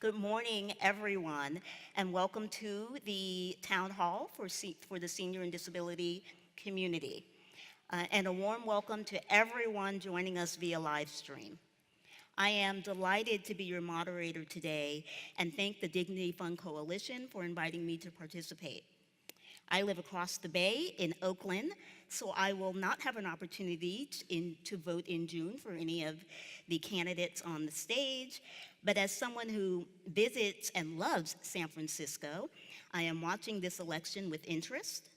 Good morning, everyone, and welcome to the Town Hall for the Senior and Disability community. And a warm welcome to everyone joining us via live stream. I am delighted to be your moderator today and thank the Dignity Fund Coalition for inviting me to participate. I live across the bay in Oakland, so I will not have an opportunity to vote in June for any of the candidates on the stage, but as someone who visits and loves San Francisco, I am watching this election with interest.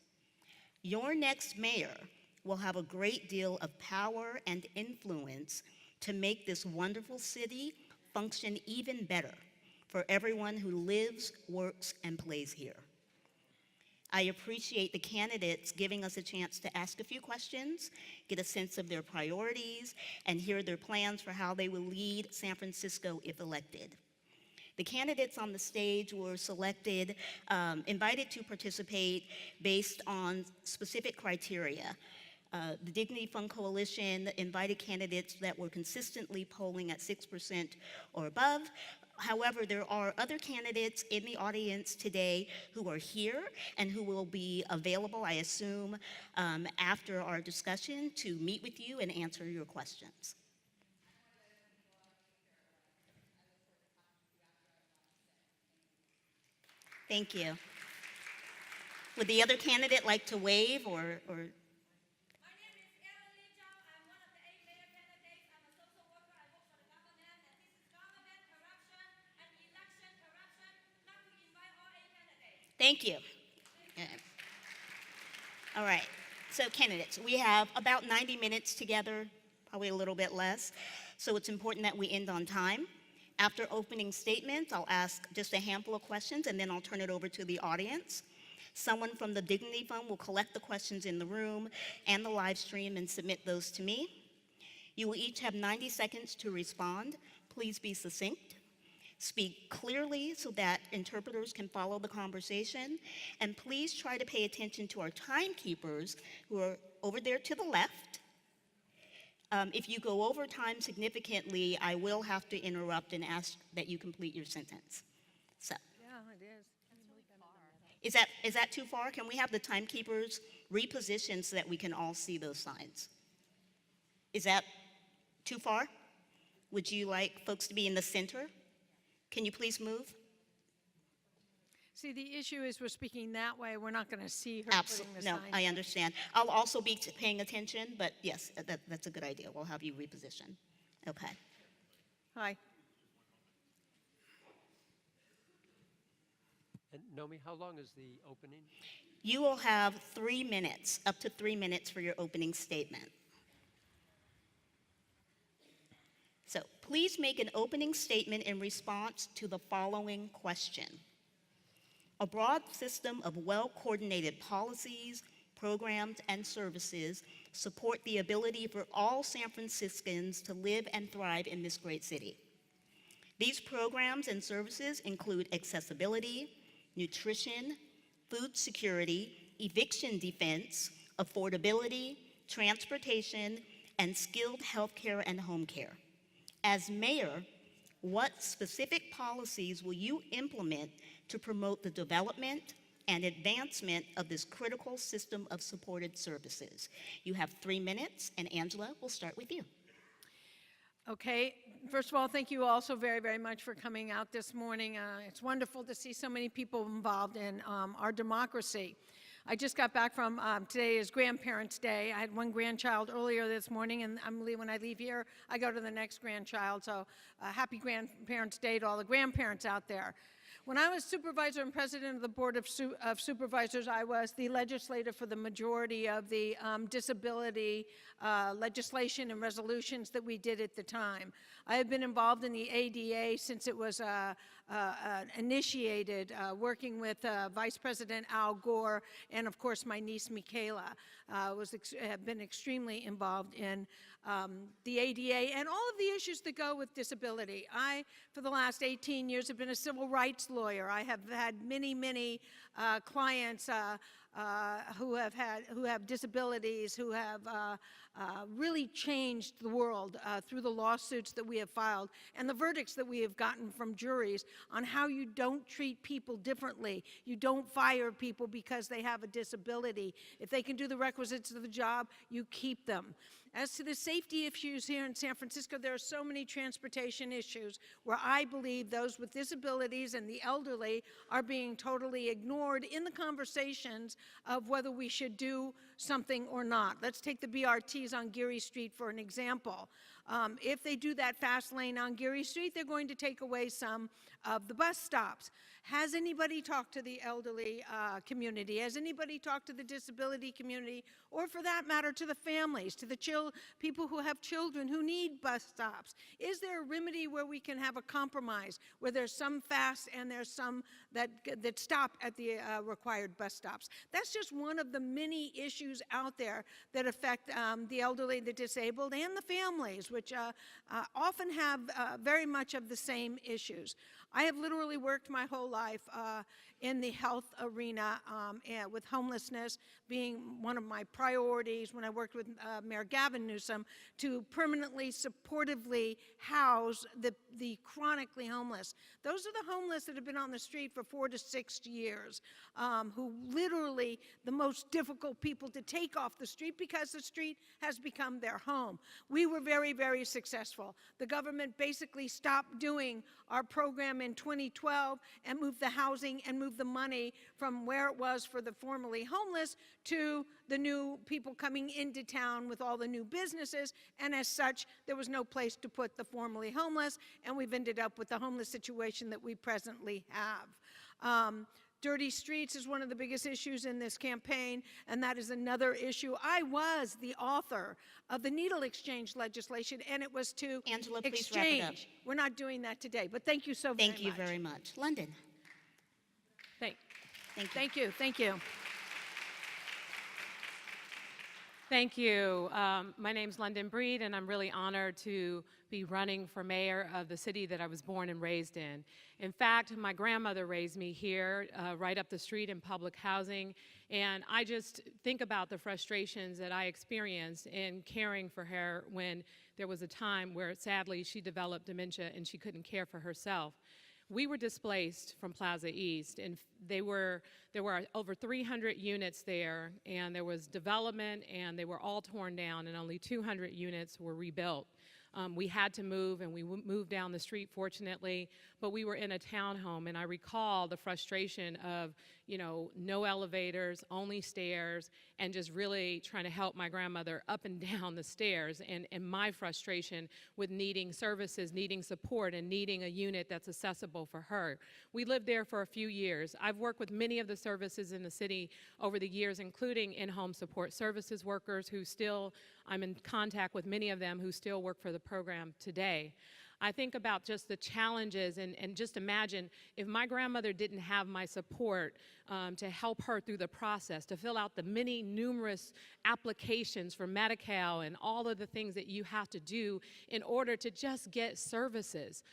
Your next mayor will have a great deal of power and influence to make this wonderful city function even better for everyone who lives, works, and plays here. I appreciate the candidates giving us a chance to ask a few questions, get a sense of their priorities, and hear their plans for how they will lead San Francisco if elected. The candidates on the stage were selected, invited to participate based on specific criteria. The Dignity Fund Coalition invited candidates that were consistently polling at 6% or above. However, there are other candidates in the audience today who are here and who will be available, I assume, after our discussion to meet with you and answer your questions. Thank you. Would the other candidate like to wave or Thank you. All right, so candidates, we have about 90 minutes together, probably a little bit less, so it's important that we end on time. After opening statements, I'll ask just a handful of questions and then I'll turn it over to the audience. Someone from the Dignity Fund will collect the questions in the room and the live stream and submit those to me. You will each have 90 seconds to respond. Please be succinct. Speak clearly so that interpreters can follow the conversation. And please try to pay attention to our timekeepers who are over there to the left. If you go over time significantly, I will have to interrupt and ask that you complete your sentence. So. Yeah, it is. Is that too far? Can we have the timekeepers repositioned so that we can all see those signs? Is that too far? Would you like folks to be in the center? Can you please move? See, the issue is we're speaking that way. We're not going to see her Absolutely. putting the No, sign. I understand. I'll also be paying attention, but yes, that's a good idea. We'll have you reposition. Okay. Hi. And Nomi, how long is the opening? You will have 3 minutes, up to 3 minutes for your opening statement. So please make an opening statement in response to the following question. A broad system of well-coordinated policies, programs, and services support the ability for all San Franciscans to live and thrive in this great city. These programs and services include accessibility, nutrition, food security, eviction defense, affordability, transportation, and skilled healthcare and home care. As mayor, what specific policies will you implement to promote the development and advancement of this critical system of supported services? You have 3 minutes, and Angela, we'll start with you. Okay. First of all, thank you all so very, very much for coming out this morning. It's wonderful to see so many people involved in our democracy. I just got back from, today is Grandparents' Day. I had one grandchild earlier this morning, and when I leave here, I go to the next grandchild. So happy Grandparents' Day to all the grandparents out there. When I was supervisor and president of the Board of Supervisors, I was the legislator for the majority of the disability legislation and resolutions that we did at the time. I have been involved in the ADA since it was initiated, working with Vice President Al Gore and, of course, my niece Michaela. Have been extremely involved in the ADA and all of the issues that go with disability. I, for the last 18 years, have been a civil rights lawyer. I have had many clients who have disabilities, who have really changed the world through the lawsuits that we have filed and the verdicts that we have gotten from juries on how you don't treat people differently. You don't fire people because they have a disability. If they can do the requisites of the job, you keep them. As to the safety issues here in San Francisco, there are so many transportation issues where I believe those with disabilities and the elderly are being totally ignored in the conversations of whether we should do something or not. Let's take the BRTs on Geary Street for an example. If they do that fast lane on Geary Street, they're going to take away some of the bus stops. Has anybody talked to the elderly community? Has anybody talked to the disability community? Or for that matter, to the families, to the people who have children who need bus stops? Is there a remedy where we can have a compromise, where there's some fast and there's some that stop at the required bus stops? That's just one of the many issues out there that affect the elderly, the disabled, and the families, which often have very much of the same issues. I have literally worked my whole life in the health arena, and with homelessness being one of my priorities when I worked with Mayor Gavin Newsom to permanently, supportively house the chronically homeless. Those are the homeless that have been on the street for 4 to 6 years, who literally the most difficult people to take off the street because the street has become their home. We were very, very successful. The government basically stopped doing our program in 2012 and moved the housing and moved the money from where it was for the formerly homeless to the new people coming into town with all the new businesses, and as such, there was no place to put the formerly homeless, and we've ended up with the homeless situation that we presently have. Dirty streets is one of the biggest issues in this campaign, and that is another issue. I was the author of the needle exchange legislation, and it was to Angela, please wrap it up. exchange. We're not doing that today, but thank you so very much. Thank you very much. London. Thank Thank you. thank you. Thank you. Thank you. My name's London Breed, and I'm really honored to be running for mayor of the city that I was born and raised in. In fact, my grandmother raised me here, right up the street in public housing, and I just think about the frustrations that I experienced in caring for her when there was a time where, sadly, she developed dementia and she couldn't care for herself. We were displaced from Plaza East, and there were over 300 units there, and there was development, and they were all torn down, and only 200 units were rebuilt. We had to move, and we moved down the street, fortunately, but we were in a townhome, and I recall the frustration of, no elevators, only stairs, and just really trying to help my grandmother up and down the stairs, and my frustration with needing services, needing support, and needing a unit that's accessible for her. We lived there for a few years. I've worked with many of the services in the city over the years, including in-home support services workers who still, I'm in contact with many of them who still work for the program today. I think about just the challenges and just imagine if my grandmother didn't have my support to help her through the process, to fill out the many numerous applications for Medi-Cal and all of the things that you have to do in order to just get services.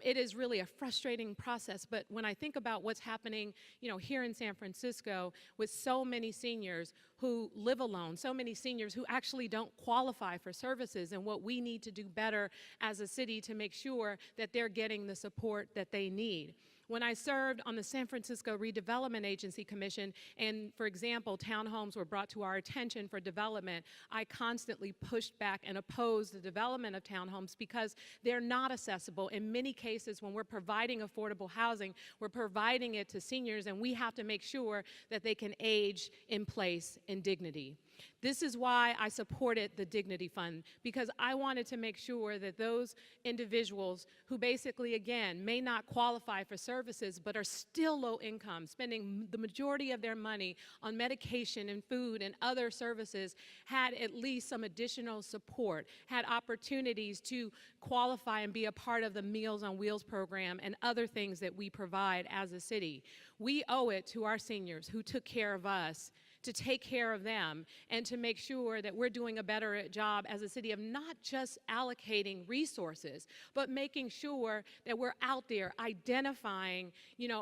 It is really a frustrating process, but when I think about what's happening, here in San Francisco with so many seniors who live alone, so many seniors who actually don't qualify for services, and what we need to do better as a city to make sure that they're getting the support that they need. When I served on the San Francisco Redevelopment Agency Commission, and for example, townhomes were brought to our attention for development, I constantly pushed back and opposed the development of townhomes because they're not accessible. In many cases, when we're providing affordable housing, we're providing it to seniors, and we have to make sure that they can age in place in dignity. This is why I supported the Dignity Fund, because I wanted to make sure that those individuals who basically, again, may not qualify for services but are still low income, spending the majority of their money on medication and food and other services, had at least some additional support, had opportunities to qualify and be a part of the Meals on Wheels program and other things that we provide as a city. We owe it to our seniors who took care of us to take care of them and to make sure that we're doing a better job as a city of not just allocating resources, but making sure that we're out there identifying,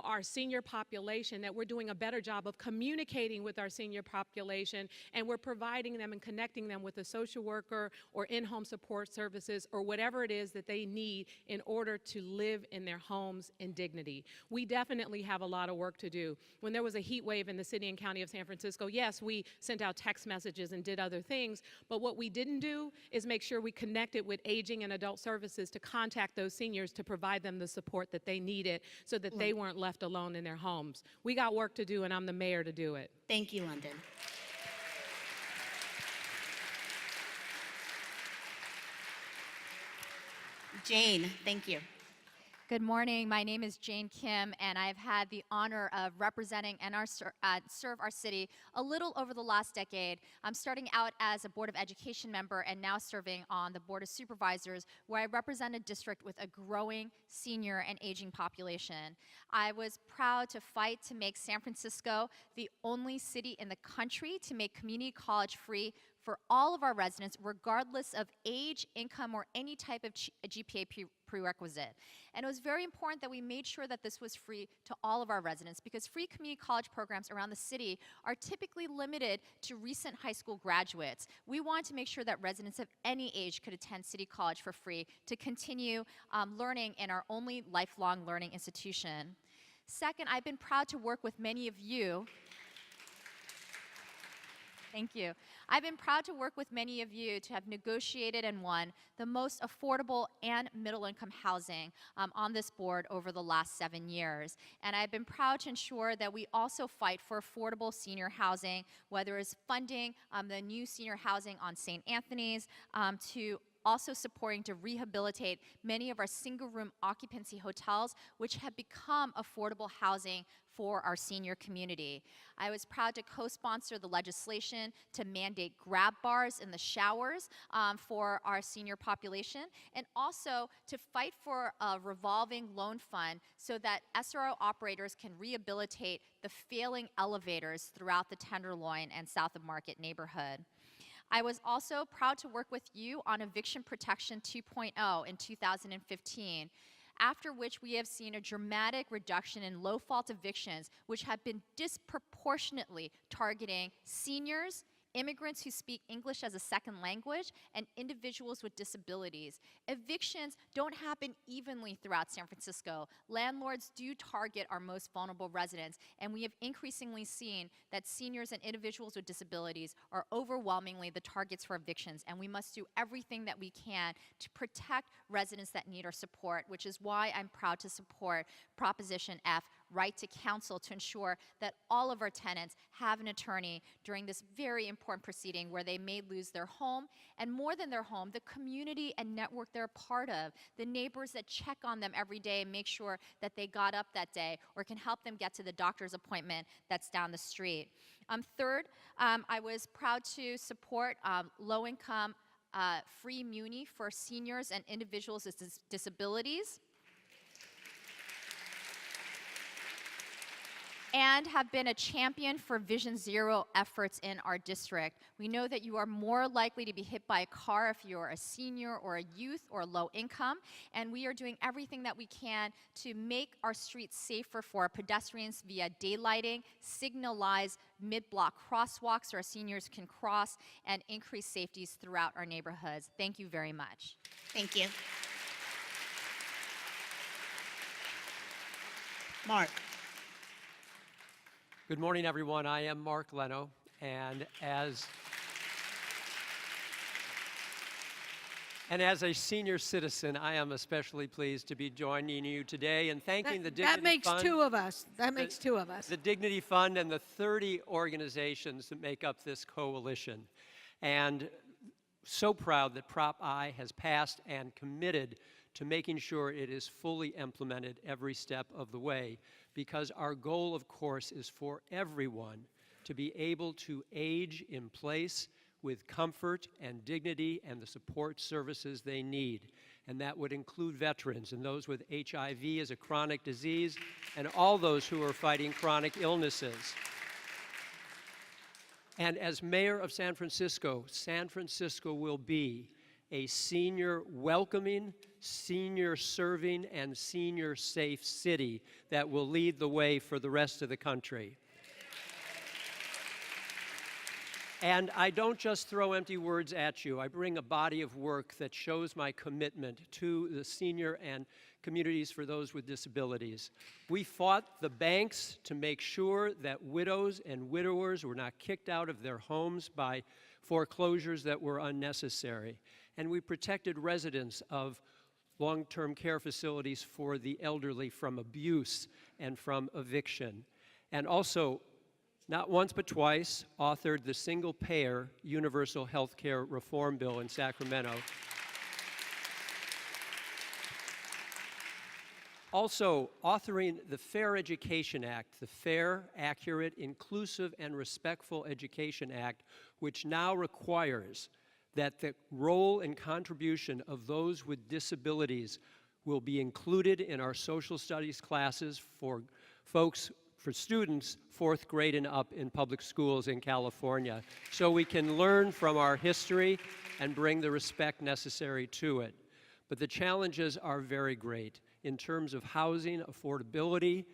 our senior population, that we're doing a better job of communicating with our senior population, and we're providing them and connecting them with a social worker or in-home support services or whatever it is that they need in order to live in their homes in dignity. We definitely have a lot of work to do. When there was a heat wave in the city and county of San Francisco, yes, we sent out text messages and did other things, but what we didn't do is make sure we connected with aging and adult services to contact those seniors to provide them the support that they needed so that they weren't left alone in their homes. We got work to do, and I'm the mayor to do it. Thank you, London. Jane, thank you. Good morning. My name is Jane Kim, and I've had the honor of representing and serve our city a little over the last decade. I'm starting out as a Board of Education member and now serving on the Board of Supervisors, where I represent a district with a growing senior and aging population. I was proud to fight to make San Francisco the only city in the country to make community college free for all of our residents, regardless of age, income, or any type of GPA prerequisite. And it was very important that we made sure that this was free to all of our residents, because free community college programs around the city are typically limited to recent high school graduates. We wanted to make sure that residents of any age could attend City College for free to continue learning in our only lifelong learning institution. Second, I've been proud to work with many of you. Thank you. I've been proud to work with many of you to have negotiated and won the most affordable and middle-income housing on this board over the last 7 years. And I've been proud to ensure that we also fight for affordable senior housing, whether it's funding the new senior housing on St. Anthony's, to also supporting to rehabilitate many of our single-room occupancy hotels, which have become affordable housing for our senior community. I was proud to co-sponsor the legislation to mandate grab bars in the showers for our senior population, and also to fight for a revolving loan fund so that SRO operators can rehabilitate the failing elevators throughout the Tenderloin and South of Market neighborhood. I was also proud to work with you on Eviction Protection 2.0 in 2015, after which we have seen a dramatic reduction in low-fault evictions, which have been disproportionately targeting seniors, immigrants who speak English as a second language, and individuals with disabilities. Evictions don't happen evenly throughout San Francisco. Landlords do target our most vulnerable residents, and we have increasingly seen that seniors and individuals with disabilities are overwhelmingly the targets for evictions, and we must do everything that we can to protect residents that need our support, which is why I'm proud to support Proposition F, right to counsel, to ensure that all of our tenants have an attorney during this very important proceeding where they may lose their home, and more than their home, the community and network they're a part of, the neighbors that check on them every day and make sure that they got up that day or can help them get to the doctor's appointment that's down the street. Third, I was proud to support low-income free muni for seniors and individuals with disabilities, and have been a champion for Vision Zero efforts in our district. We know that you are more likely to be hit by a car if you're a senior or a youth or low income, and we are doing everything that we can to make our streets safer for our pedestrians via daylighting, signalized mid-block crosswalks so our seniors can cross, and increase safeties throughout our neighborhoods. Thank you very much. Thank you. Mark. Good morning, everyone. I am Mark Leno, and as a senior citizen, I am especially pleased to be joining you today and thanking the Dignity That makes Fund. two of us. That makes two of us. The Dignity Fund and the 30 organizations that make up this coalition. And so proud that Prop I has passed and committed to making sure it is fully implemented every step of the way, because our goal, of course, is for everyone to be able to age in place with comfort and dignity and the support services they need. And that would include veterans and those with HIV as a chronic disease and all those who are fighting chronic illnesses. And as mayor of San Francisco will be a senior welcoming, senior serving, and senior safe city that will lead the way for the rest of the country. And I don't just throw empty words at you. I bring a body of work that shows my commitment to the senior and communities for those with disabilities. We fought the banks to make sure that widows and widowers were not kicked out of their homes by foreclosures that were unnecessary. And we protected residents of long-term care facilities for the elderly from abuse and from eviction. And also, not once but twice, authored the single-payer universal health care reform bill in Sacramento. Also, authoring the Fair Education Act, the Fair, Accurate, Inclusive, and Respectful Education Act, which now requires that the role and contribution of those with disabilities will be included in our social studies classes for students 4th grade and up in public schools in California, so we can learn from our history and bring the respect necessary to it. But the challenges are very great in terms of housing affordability.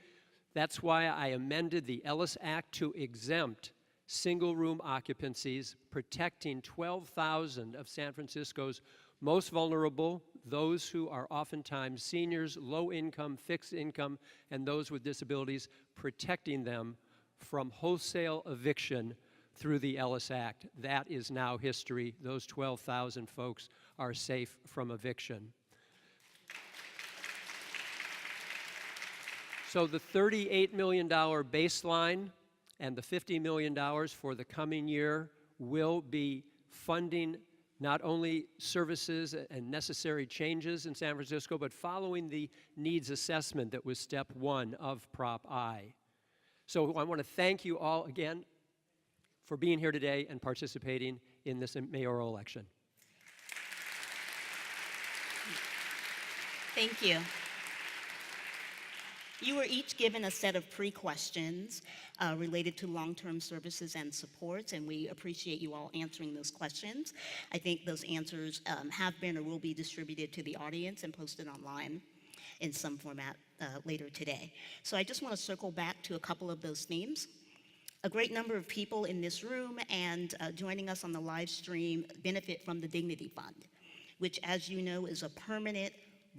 That's why I amended the Ellis Act to exempt single-room occupancies, protecting 12,000 of San Francisco's most vulnerable, those who are oftentimes seniors, low income, fixed income, and those with disabilities, protecting them from wholesale eviction through the Ellis Act. That is now history. Those 12,000 folks are safe from eviction. So the $38 million baseline and the $50 million for the coming year will be funding not only services and necessary changes in San Francisco, but following the needs assessment that was step 1 of Prop I. So I want to thank you all again for being here today and participating in this mayoral election. Thank you. You were each given a set of pre-questions related to long-term services and supports, and we appreciate you all answering those questions. I think those answers have been or will be distributed to the audience and posted online in some format later today. So I just want to circle back to a couple of those themes. A great number of people in this room and joining us on the live stream benefit from the Dignity Fund, which, as you know, is a permanent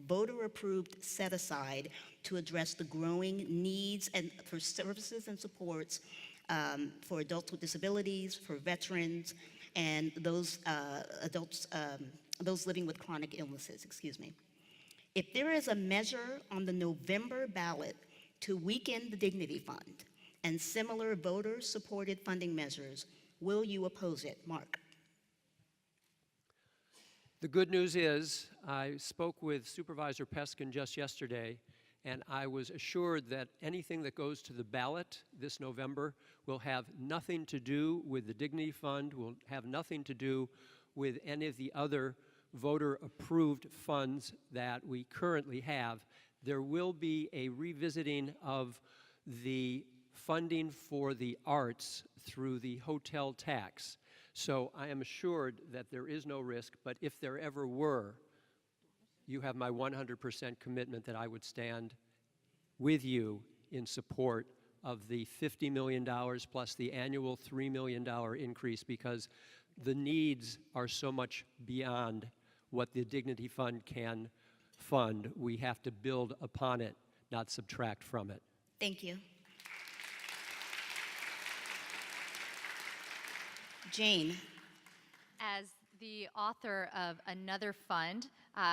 voter-approved set-aside to address the growing needs and for services and supports for adults with disabilities, for veterans, and those those living with chronic illnesses, excuse me. If there is a measure on the November ballot to weaken the Dignity Fund and similar voter-supported funding measures, will you oppose it? Mark. The good news is, I spoke with Supervisor Peskin just yesterday, and I was assured that anything that goes to the ballot this November will have nothing to do with the Dignity Fund, will have nothing to do with any of the other voter-approved funds that we currently have. There will be a revisiting of the funding for the arts through the hotel tax. So I am assured that there is no risk, but if there ever were, you have my 100% commitment that I would stand with you in support of the $50 million plus the annual $3 million increase, because the needs are so much beyond what the Dignity Fund can fund. We have to build upon it, not subtract from it. Thank you. Jane. As the author of another fund,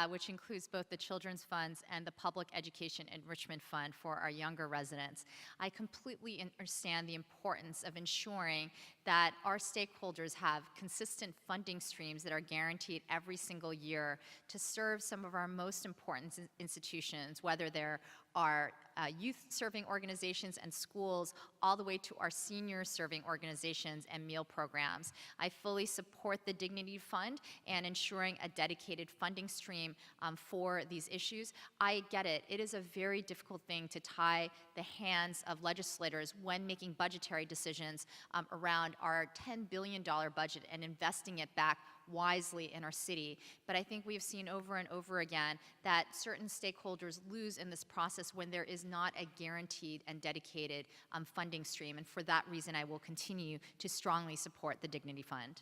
which includes both the Children's Funds and the Public Education Enrichment Fund for our younger residents, I completely understand the importance of ensuring that our stakeholders have consistent funding streams that are guaranteed every single year to serve some of our most important institutions, whether they're our youth-serving organizations and schools, all the way to our senior-serving organizations and meal programs. I fully support the Dignity Fund and ensuring a dedicated funding stream for these issues. I get it. It is a very difficult thing to tie the hands of legislators when making budgetary decisions around our $10 billion budget and investing it back wisely in our city. But I think we've seen over and over again that certain stakeholders lose in this process when there is not a guaranteed and dedicated funding stream. And for that reason, I will continue to strongly support the Dignity Fund.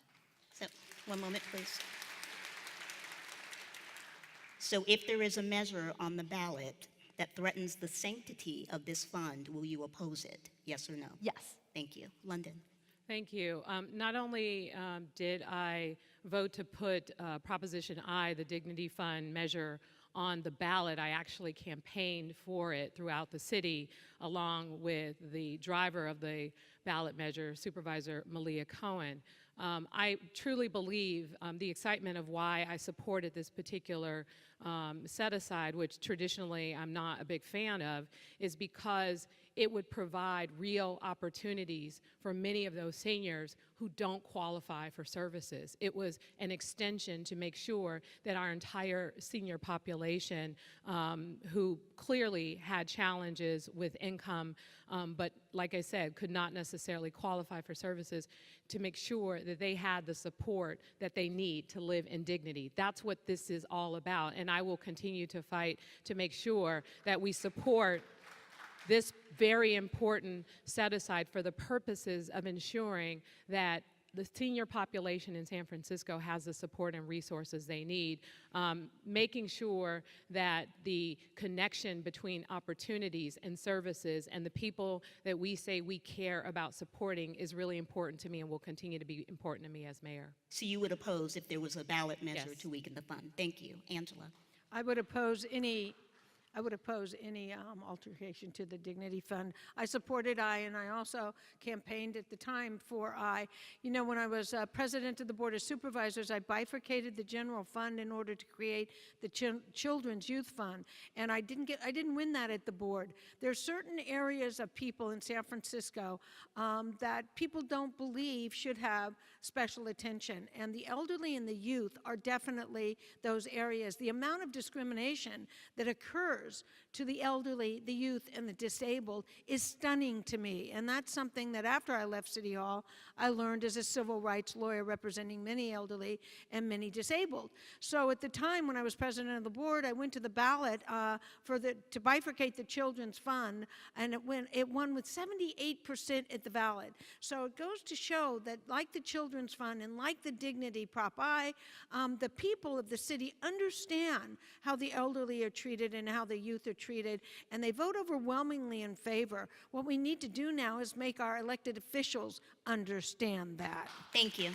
So, one moment, please. So if there is a measure on the ballot that threatens the sanctity of this fund, will you oppose it? Yes or no? Yes. Thank you. London. Thank you. Not only did I vote to put Proposition I, the Dignity Fund measure, on the ballot, I actually campaigned for it throughout the city, along with the driver of the ballot measure, Supervisor Malia Cohen. I truly believe the excitement of why I supported this particular set-aside, which traditionally I'm not a big fan of, is because it would provide real opportunities for many of those seniors who don't qualify for services. It was an extension to make sure that our entire senior population, who clearly had challenges with income, but like I said, could not necessarily qualify for services, to make sure that they had the support that they need to live in dignity. That's what this is all about, and I will continue to fight to make sure that we support this very important set-aside for the purposes of ensuring that the senior population in San Francisco has the support and resources they need, making sure that the connection between opportunities and services and the people that we say we care about supporting is really important to me and will continue to be important to me as mayor. So you would oppose if there was a ballot measure Yes. to weaken the fund? Thank you. Angela. I would oppose any altercation to the Dignity Fund. I supported I, and I also campaigned at the time for I. You know, when I was president of the Board of Supervisors, I bifurcated the general fund in order to create the Children's Youth Fund, and I didn't win that at the board. There are certain areas of people in San Francisco that people don't believe should have special attention, and the elderly and the youth are definitely those areas. The amount of discrimination that occurs to the elderly, the youth, and the disabled is stunning to me. And that's something that after I left City Hall, I learned as a civil rights lawyer representing many elderly and many disabled. So at the time when I was president of the board, I went to the ballot to bifurcate the Children's Fund, and it won with 78% at the ballot. So it goes to show that like the Children's Fund and like the Dignity Prop I, the people of the city understand how the elderly are treated and how the youth are treated, and they vote overwhelmingly in favor. What we need to do now is make our elected officials understand that. Thank you.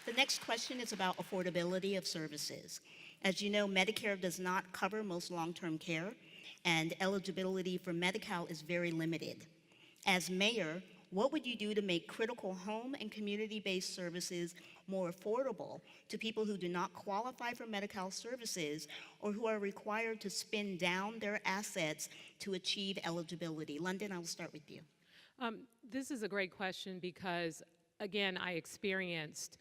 The next question is about affordability of services. As you know, Medicare does not cover most long-term care, and eligibility for Medi-Cal is very limited. As mayor, what would you do to make critical home and community-based services more affordable to people who do not qualify for Medi-Cal services or who are required to spend down their assets to achieve eligibility? London, I will start with you. This is a great question because, again, I experienced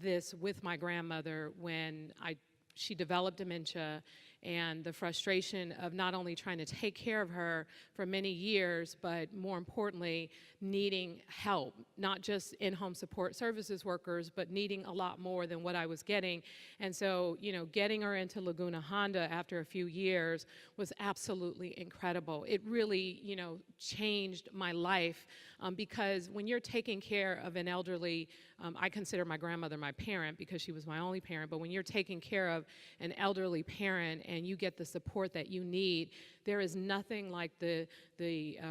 this with my grandmother when she developed dementia, and the frustration of not only trying to take care of her for many years, but more importantly, needing help, not just in-home support services workers, but needing a lot more than what I was getting. And so, you know, getting her into Laguna Honda after a few years was absolutely incredible. It really, you know, changed my life because when you're taking care of an elderly, I consider my grandmother my parent because she was my only parent, but when you're taking care of an elderly parent and you get the support that you need, there is nothing like the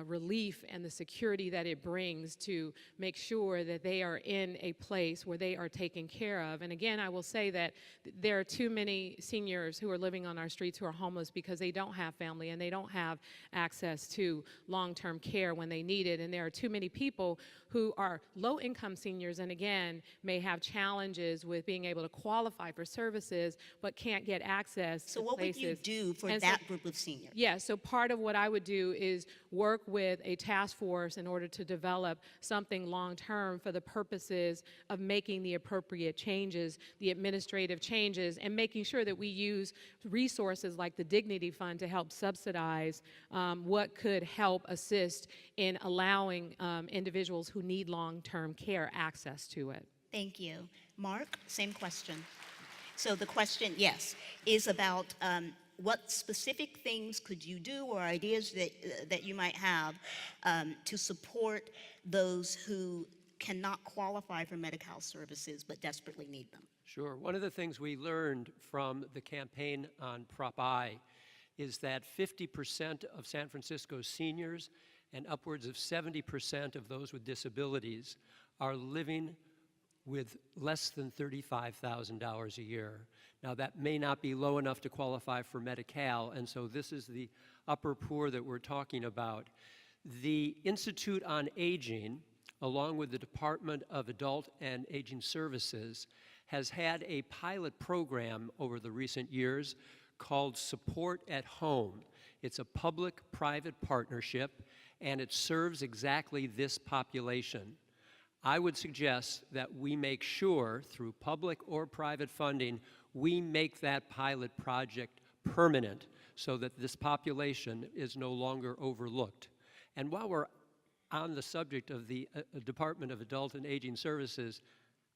relief and the security that it brings to make sure that they are in a place where they are taken care of. And again, I will say that there are too many seniors who are living on our streets who are homeless because they don't have family and they don't have access to long-term care when they need it. And there are too many people who are low-income seniors and again may have challenges with being able to qualify for services but can't get access So to what would basis. What do you do for And so- that group of seniors? Yeah, so part of what I would do is work with a task force in order to develop something long-term for the purposes of making the appropriate changes, the administrative changes, and making sure that we use resources like the Dignity Fund to help subsidize what could help assist in allowing individuals who need long-term care access to it. Thank you. Mark, same question. So the question, yes, is about what specific things could you do or ideas that you might have to support those who cannot qualify for Medi-Cal services but desperately need them? Sure. One of the things we learned from the campaign on Prop I is that 50% of San Francisco's seniors and upwards of 70% of those with disabilities are living with less than $35,000 a year. Now, that may not be low enough to qualify for Medi-Cal, and so this is the upper poor that we're talking about. The Institute on Aging, along with the Department of Adult and Aging Services, has had a pilot program over the recent years called Support at Home. It's a public-private partnership, and it serves exactly this population. I would suggest that we make sure, through public or private funding, we make that pilot project permanent so that this population is no longer overlooked. And while we're on the subject of the Department of Adult and Aging Services,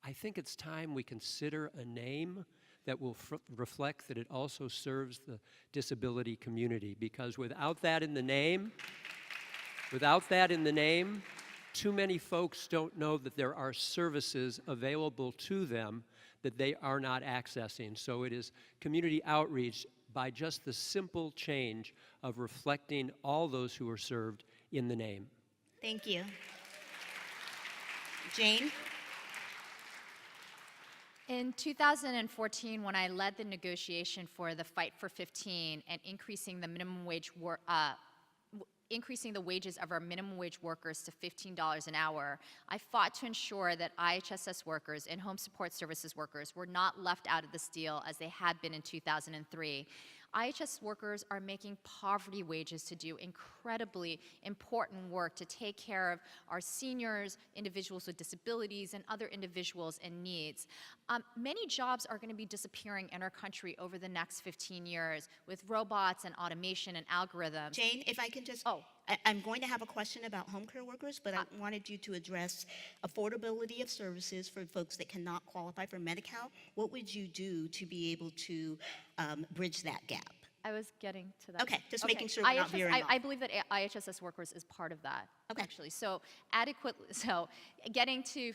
I think it's time we consider a name that will reflect that it also serves the disability community, because without that in the name, too many folks don't know that there are services available to them that they are not accessing. So it is community outreach by just the simple change of reflecting all those who are served in the name. Thank you. Jane? In 2014, when I led the negotiation for the Fight for 15 and increasing the minimum wage increasing the wages of our minimum wage workers to $15 an hour, I fought to ensure that IHSS workers and home support services workers were not left out of this deal as they had been in 2003. IHS workers are making poverty wages to do incredibly important work to take care of our seniors, individuals with disabilities, and other individuals in needs. Many jobs are going to be disappearing in our country over the next 15 years with robots and automation and algorithms. Jane, if I can just, I'm going to have a question about home care workers, but I wanted you to address affordability of services for folks that cannot qualify for Medi-Cal. What would you do to be able to bridge that gap? I was getting to that. Okay, just making sure we're not veering off. I believe that IHSS workers is part of that, actually. So getting to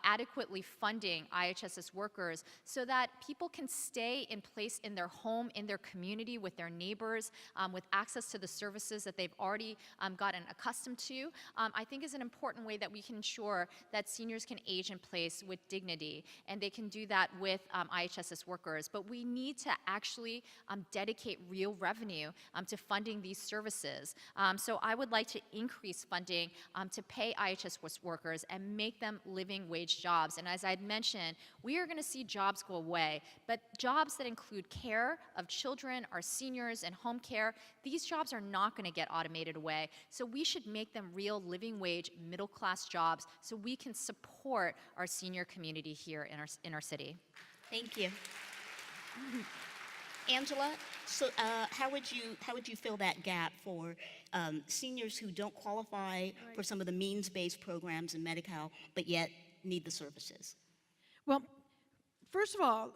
adequately funding IHSS workers so that people can stay in place in their home, in their community, with their neighbors, with access to the services that they've already gotten accustomed to, I think is an important way that we can ensure that seniors can age in place with dignity, and they can do that with IHSS workers. But we need to actually dedicate real revenue to funding these services. So I would like to increase funding to pay IHSS workers and make them living wage jobs. And as I'd mentioned, we are going to see jobs go away, but jobs that include care of children, our seniors, and home care, these jobs are not going to get automated away. So we should make them real living wage, middle class jobs so we can support our senior community here in our city. Thank you. Angela, so how would you fill that gap for seniors who don't qualify for some of the means-based programs in Medi-Cal, but yet need the services? Well, first of all,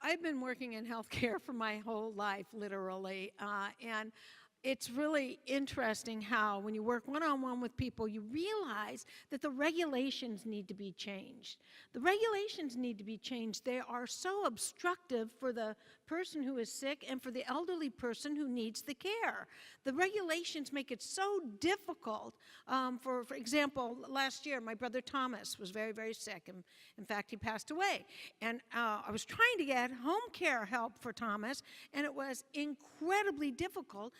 I've been working in healthcare for my whole life, literally, and it's really interesting how when you work one-on-one with people, you realize that the regulations need to be changed. The regulations need to be changed. They are so obstructive for the person who is sick and for the elderly person who needs the care. The regulations make it so difficult. For example, last year, my brother Thomas was very, very sick, and in fact, he passed away. And I was trying to get home care help for Thomas, and it was incredibly difficult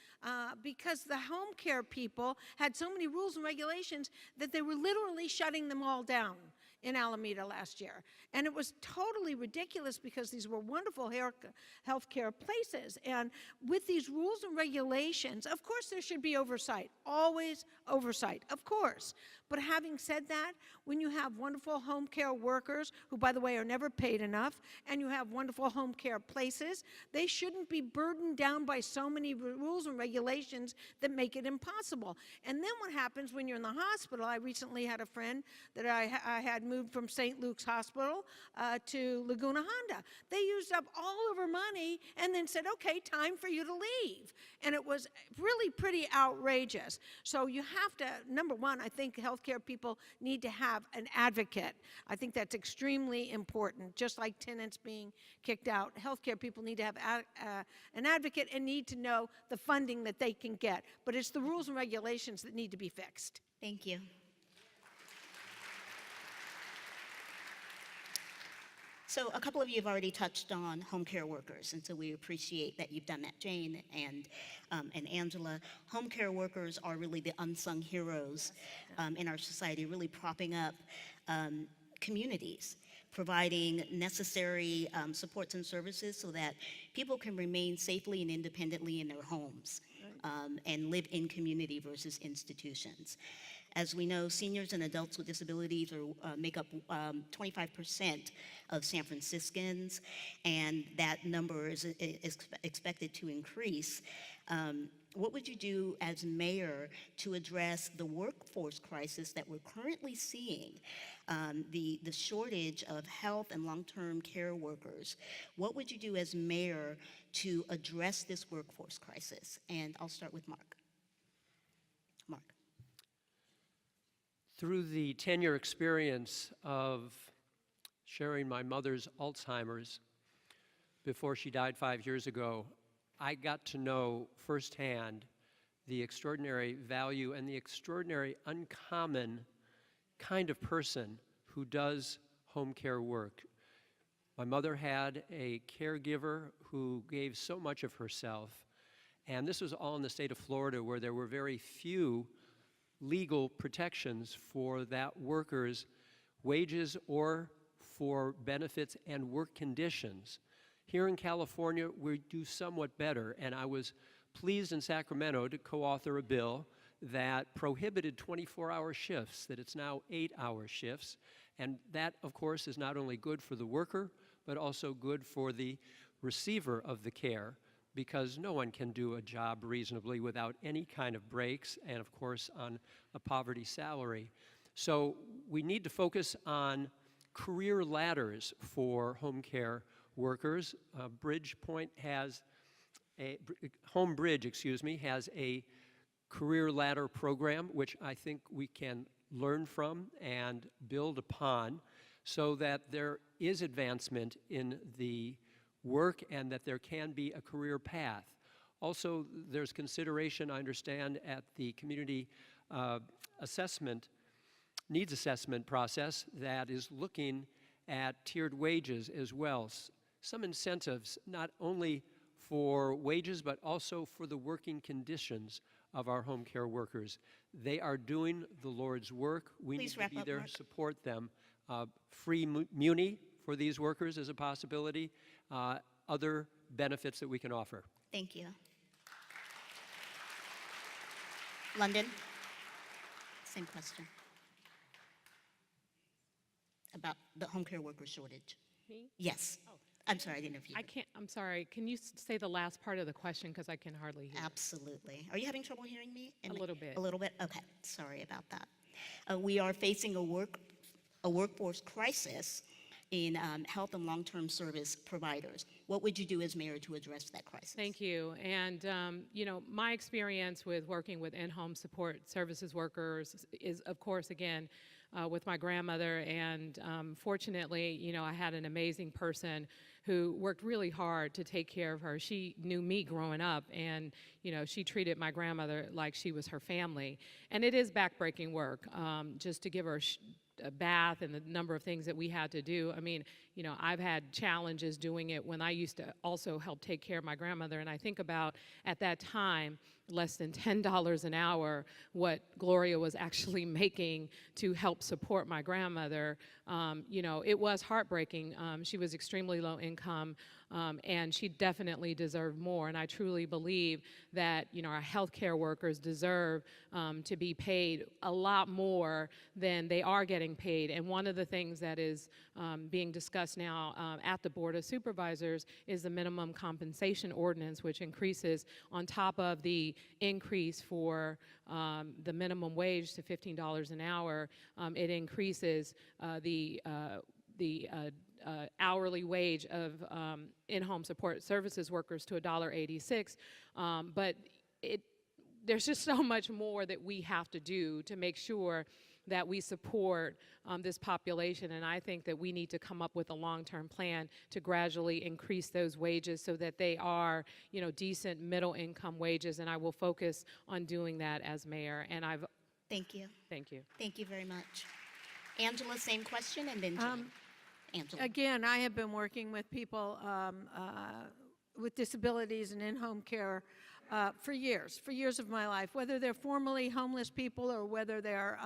because the home care people had so many rules and regulations that they were literally shutting them all down. in Alameda last year. And it was totally ridiculous because these were wonderful healthcare places. And with these rules and regulations, of course there should be oversight, always oversight, of course. But having said that, when you have wonderful home care workers, who by the way are never paid enough, and you have wonderful home care places, they shouldn't be burdened down by so many rules and regulations that make it impossible. And then what happens when you're in the hospital? I recently had a friend that I had moved from St. Luke's Hospital to Laguna Honda. They used up all of her money and then said, okay, time for you to leave. And it was really pretty outrageous. So you have to, number one, I think healthcare people need to have an advocate. I think that's extremely important. Just like tenants being kicked out, healthcare people need to have an advocate and need to know the funding that they can get. But it's the rules and regulations that need to be fixed. Thank you. So a couple of you have already touched on home care workers, and so we appreciate that you've done that, Jane and Angela. Home care workers are really the unsung heroes in our society, really propping up communities, providing necessary supports and services so that people can remain safely and independently in their homes and live in community versus institutions. As we know, seniors and adults with disabilities make up 25% of San Franciscans, and that number is expected to increase. What would you do as mayor to address the workforce crisis that we're currently seeing, the shortage of health and long-term care workers? What would you do as mayor to address this workforce crisis? And I'll start with Mark. Mark. Through the 10-year experience of sharing my mother's Alzheimer's before she died 5 years ago, I got to know firsthand the extraordinary value and the extraordinary uncommon kind of person who does home care work. My mother had a caregiver who gave so much of herself, and this was all in the state of Florida, where there were very few legal protections for that worker's wages or for benefits and work conditions. Here in California, we do somewhat better, and I was pleased in Sacramento to co-author a bill that prohibited 24-hour shifts, that it's now 8-hour shifts, and that, of course, is not only good for the worker, but also good for the receiver of the care, because no one can do a job reasonably without any kind of breaks, and of course on a poverty salary. So we need to focus on career ladders for home care workers. Home Bridge, has a career ladder program, which I think we can learn from and build upon so that there is advancement in the work and that there can be a career path. Also, there's consideration, I understand, at the community needs assessment process that is looking at tiered wages as well. Some incentives, not only for wages, but also for the working conditions of our home care workers. They are doing the Lord's work. We need to be there to support them. Free muni for these workers is a possibility. Other benefits that we can offer. Thank you. London, same question. About the home care worker shortage. Me? Yes. Oh. I'm sorry, I didn't know if you. I'm sorry. Can you say the last part of the question, because I can hardly hear? Absolutely. Are you having trouble hearing me? A little bit. A little bit? Okay. Sorry about that. We are facing a workforce crisis in health and long-term service providers. What would you do as mayor to address that crisis? Thank you. And, my experience with working with in-home support services workers is, of course, again, with my grandmother. And fortunately, I had an amazing person who worked really hard to take care of her. She knew me growing up, and, she treated my grandmother like she was her family. And it is backbreaking work, just to give her bath and the number of things that we had to do. I mean, you know, I've had challenges doing it when I used to also help take care of my grandmother, and I think about, at that time, less than $10 an hour, what Gloria was actually making to help support my grandmother. You know, it was heartbreaking. She was extremely low income, and she definitely deserved more. And I truly believe that, you know, our healthcare workers deserve to be paid a lot more than they are getting paid. And one of the things that is being discussed now at the Board of Supervisors is the minimum compensation ordinance, which increases, on top of the increase for the minimum wage to $15 an hour, it increases the hourly wage of in-home support services workers to $1.86. But there's just so much more that we have to do to make sure that we support this population, and I think that we need to come up with a long-term plan to gradually increase those wages so that they are, you know, decent middle-income wages, and I will focus on doing that as mayor. And Thank you. Thank you. Thank you very much. Angela, same question, and then Jane. Angela. Again, I have been working with people with disabilities and in-home care for years of my life, whether they're formerly homeless people or whether they're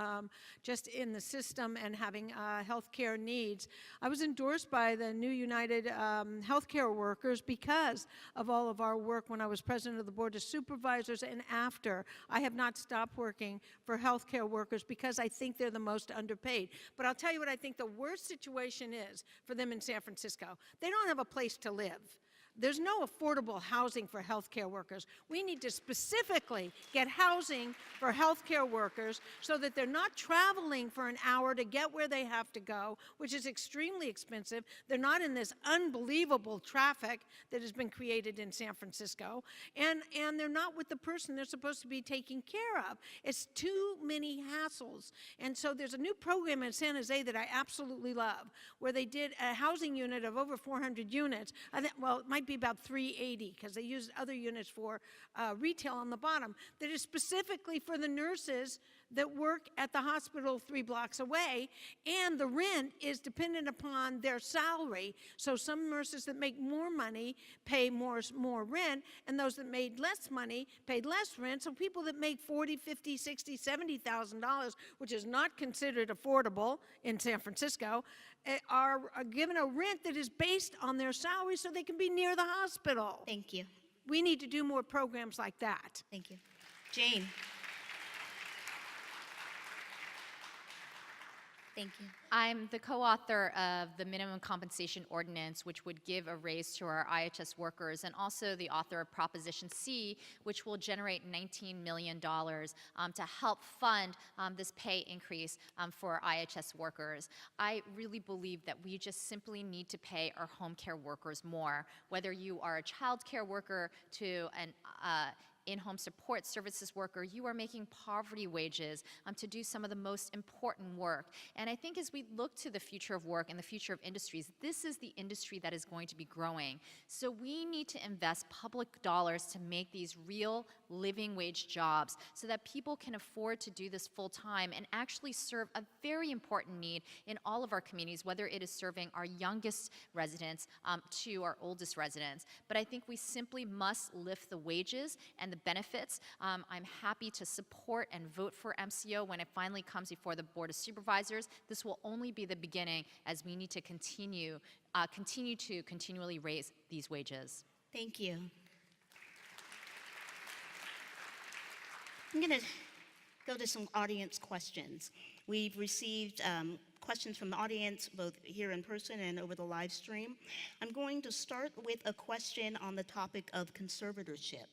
just in the system and having health care needs. I was endorsed by the New United Healthcare Workers because of all of our work when I was president of the Board of Supervisors and after. I have not stopped working for healthcare workers because I think they're the most underpaid. But I'll tell you what I think the worst situation is for them in San Francisco. They don't have a place to live. There's no affordable housing for healthcare workers. We need to specifically get housing for healthcare workers so that they're not traveling for an hour to get where they have to go, which is extremely expensive. They're not in this unbelievable traffic that has been created in San Francisco, and they're not with the person they're supposed to be taking care of. It's too many hassles. And so there's a new program in San Jose that I absolutely love, where they did a housing unit of over 400 units. Well, it might be about 380 because they used other units for retail on the bottom, that is specifically for the nurses that work at the hospital 3 blocks away, and the rent is dependent upon their salary. So some nurses that make more money pay more rent, and those that made less money paid less rent. So people that make $40,000, $50,000, $60,000, $70,000, which is not considered affordable in San Francisco, are given a rent that is based on their salary so they can be near the hospital. Thank you. We need to do more programs like that. Thank you. Jane. Thank you. I'm the co-author of the minimum compensation ordinance, which would give a raise to our IHS workers, and also the author of Proposition C, which will generate $19 million to help fund this pay increase for IHS workers. I really believe that we just simply need to pay our home care workers more, whether you are a child care worker to an in-home support services worker, you are making poverty wages to do some of the most important work. And I think as we look to the future of work and the future of industries, this is the industry that is going to be growing. So we need to invest public dollars to make these real living wage jobs so that people can afford to do this full time and actually serve a very important need in all of our communities, whether it is serving our youngest residents to our oldest residents. But I think we simply must lift the wages and the benefits. I'm happy to support and vote for MCO when it finally comes before the Board of Supervisors. This will only be the beginning, as we need to continue to continually raise these wages. Thank you. I'm going to go to some audience questions. We've received questions from the audience, both here in person and over the live stream. I'm going to start with a question on the topic of conservatorship.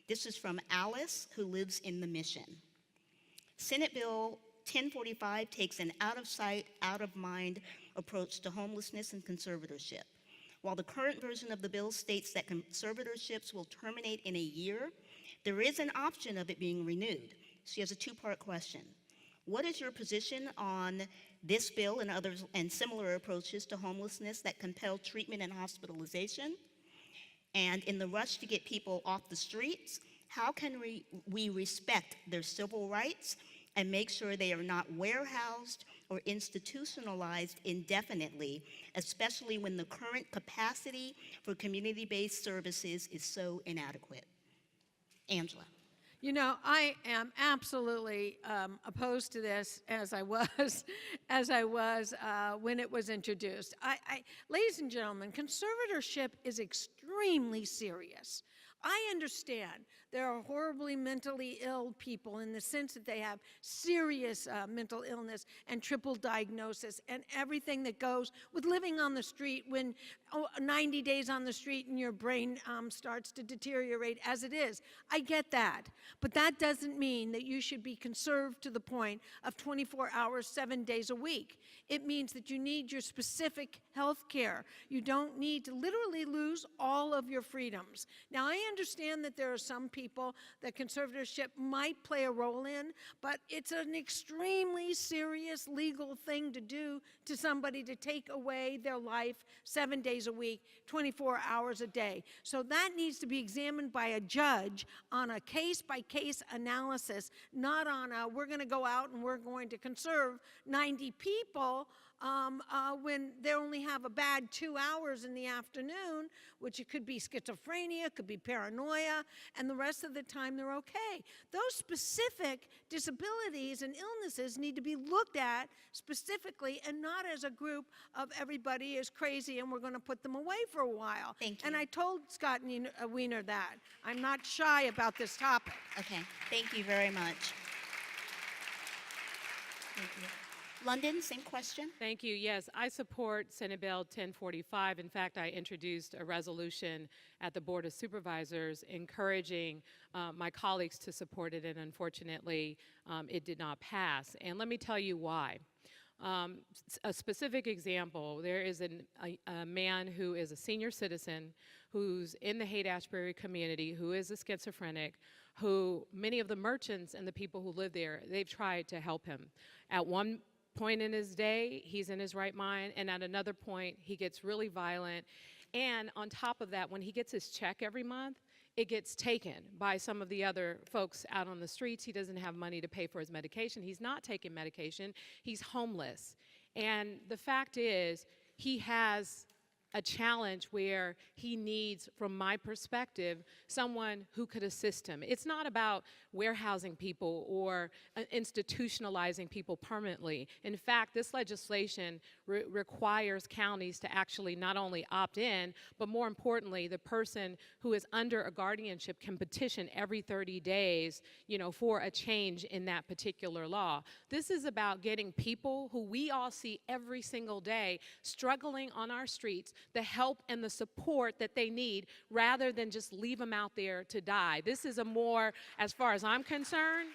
This is from Alice, who lives in the Mission. Senate Bill 1045 takes an out-of-sight, out-of-mind approach to homelessness and conservatorship. While the current version of the bill states that conservatorships will terminate in a year, there is an option of it being renewed. She has a two-part question. What is your position on this bill and others and similar approaches to homelessness that compel treatment and hospitalization? And in the rush to get people off the streets, how can we respect their civil rights and make sure they are not warehoused or institutionalized indefinitely, especially when the current capacity for community-based services is so inadequate? Angela. You know, I am absolutely opposed to this, as I was, when it was introduced. Ladies and gentlemen, conservatorship is extremely serious. I understand there are horribly mentally ill people in the sense that they have serious mental illness and triple diagnosis and everything that goes with living on the street when 90 days on the street and your brain starts to deteriorate as it is. I get that. But that doesn't mean that you should be conserved to the point of 24 hours, 7 days a week. It means that you need your specific health care. You don't need to literally lose all of your freedoms. Now, I understand that there are some people that conservatorship might play a role in, but it's an extremely serious legal thing to do to somebody, to take away their life 7 days a week, 24 hours a day. So that needs to be examined by a judge on a case-by-case analysis, not on a, we're going to go out and we're going to conserve 90 people when they only have a bad 2 hours in the afternoon, which it could be schizophrenia, could be paranoia, and the rest of the time they're okay. Those specific disabilities and illnesses need to be looked at specifically and not as a group of everybody is crazy and we're going to put them away for a while. Thank you. And I told Scott Wiener that. I'm not shy about this topic. Okay, thank you very much. Thank you. London, same question. Thank you. Yes, I support Senate Bill 1045. In fact, I introduced a resolution at the Board of Supervisors encouraging my colleagues to support it, and unfortunately, it did not pass. And let me tell you why. A specific example, there is a man who is a senior citizen who's in the Haight-Ashbury community, who is a schizophrenic, who many of the merchants and the people who live there, they've tried to help him. At one point in his day, he's in his right mind, and at another point, he gets really violent. And on top of that, when he gets his check every month, it gets taken by some of the other folks out on the streets. He doesn't have money to pay for his medication. He's not taking medication. He's homeless. And the fact is, he has a challenge where he needs, from my perspective, someone who could assist him. It's not about warehousing people or institutionalizing people permanently. In fact, this legislation requires counties to actually not only opt in, but more importantly, the person who is under a guardianship can petition every 30 days, for a change in that particular law. This is about getting people who we all see every single day struggling on our streets the help and the support that they need, rather than just leave them out there to die. This is a more, as far as I'm concerned,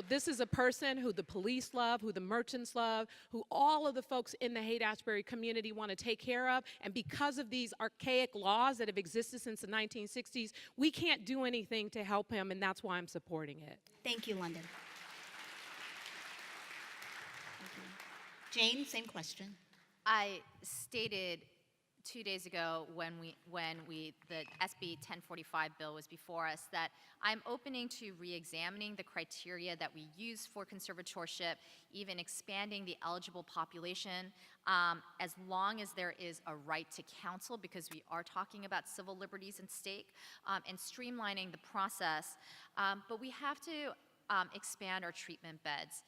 this is a person who the police love, who the merchants love, who all of the folks in the Haight-Ashbury community want to take care of. And because of these archaic laws that have existed since the 1960s, we can't do anything to help him, and that's why I'm supporting it. Thank you, London. Thank you. Jane, same question. I stated 2 days ago when the SB 1045 bill was before us that I'm opening to re-examining the criteria that we use for conservatorship, even expanding the eligible population, as long as there is a right to counsel, because we are talking about civil liberties at stake, and streamlining the process. But we have to expand our treatment beds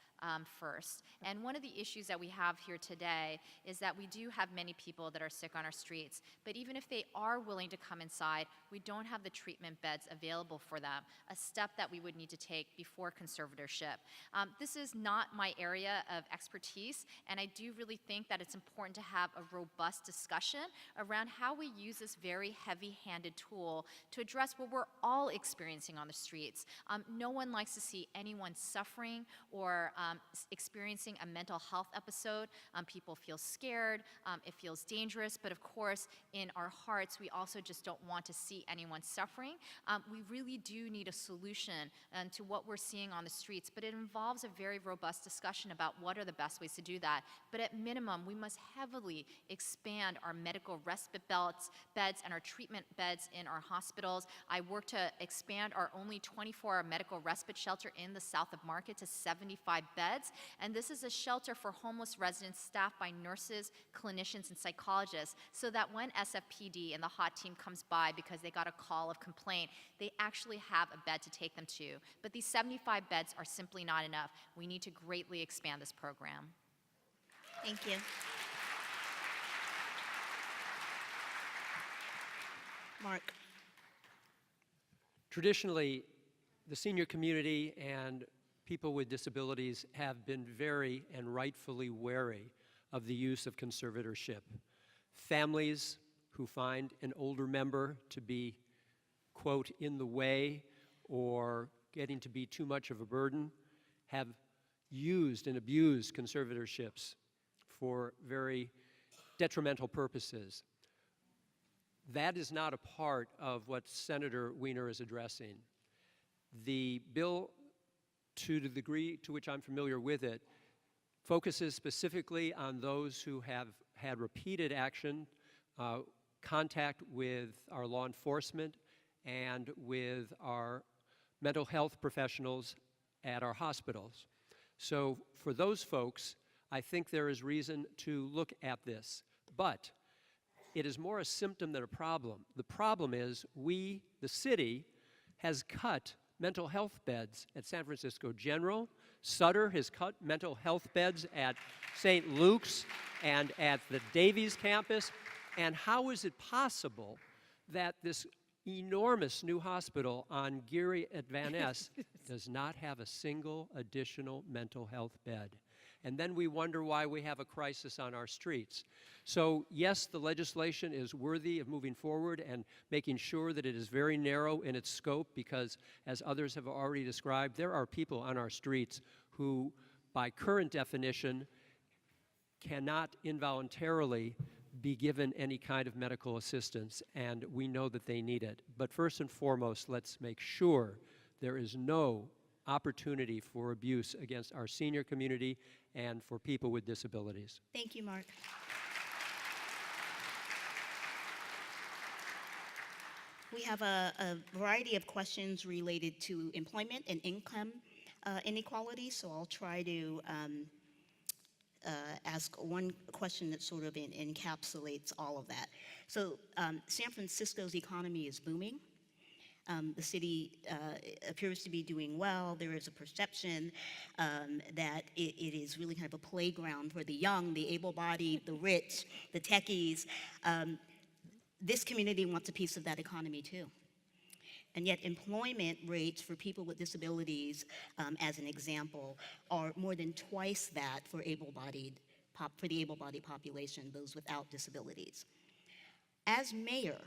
first. And one of the issues that we have here today is that we do have many people that are sick on our streets, but even if they are willing to come inside, we don't have the treatment beds available for them, a step that we would need to take before conservatorship. This is not my area of expertise, and I do really think that it's important to have a robust discussion around how we use this very heavy-handed tool to address what we're all experiencing on the streets. No one likes to see anyone suffering or experiencing a mental health episode. People feel scared, it feels dangerous, but of course, in our hearts, we also just don't want to see anyone suffering. We really do need a solution to what we're seeing on the streets, but it involves a very robust discussion about what are the best ways to do that. But at minimum, we must heavily expand our medical respite beds and our treatment beds in our hospitals. I work to expand our only 24-hour medical respite shelter in the south of Market to 75 beds, and this is a shelter for homeless residents staffed by nurses, clinicians, and psychologists, so that when SFPD and the HOT team comes by because they got a call of complaint, they actually have a bed to take them to. But these 75 beds are simply not enough. We need to greatly expand this program. Thank you. Mark. Traditionally, the senior community and people with disabilities have been very and rightfully wary of the use of conservatorship. Families who find an older member to be, quote, in the way or getting to be too much of a burden have used and abused conservatorships for very detrimental purposes. That is not a part of what Senator Wiener is addressing. The bill, to the degree to which I'm familiar with it, focuses specifically on those who have had repeated action, contact with our law enforcement and with our mental health professionals at our hospitals. So for those folks, I think there is reason to look at this. But it is more a symptom than a problem. The problem is we, the city, has cut mental health beds at San Francisco General. Sutter has cut mental health beds at St. Luke's and at the Davies campus. And how is it possible that this enormous new hospital on Geary at Van Ness does not have a single additional mental health bed? And then we wonder why we have a crisis on our streets. So yes, the legislation is worthy of moving forward and making sure that it is very narrow in its scope, because as others have already described, there are people on our streets who, by current definition, cannot involuntarily be given any kind of medical assistance, and we know that they need it. But first and foremost, let's make sure there is no opportunity for abuse against our senior community and for people with disabilities. Thank you, Mark. We have a variety of questions related to employment and income inequality, so I'll try to ask one question that sort of encapsulates all of that. So San Francisco's economy is booming. The city appears to be doing well. There is a perception that it is really kind of a playground for the young, the able-bodied, the rich, the techies. This community wants a piece of that economy too. And yet employment rates for people with disabilities, as an example, are more than twice that for the able-bodied population, those without disabilities. As mayor,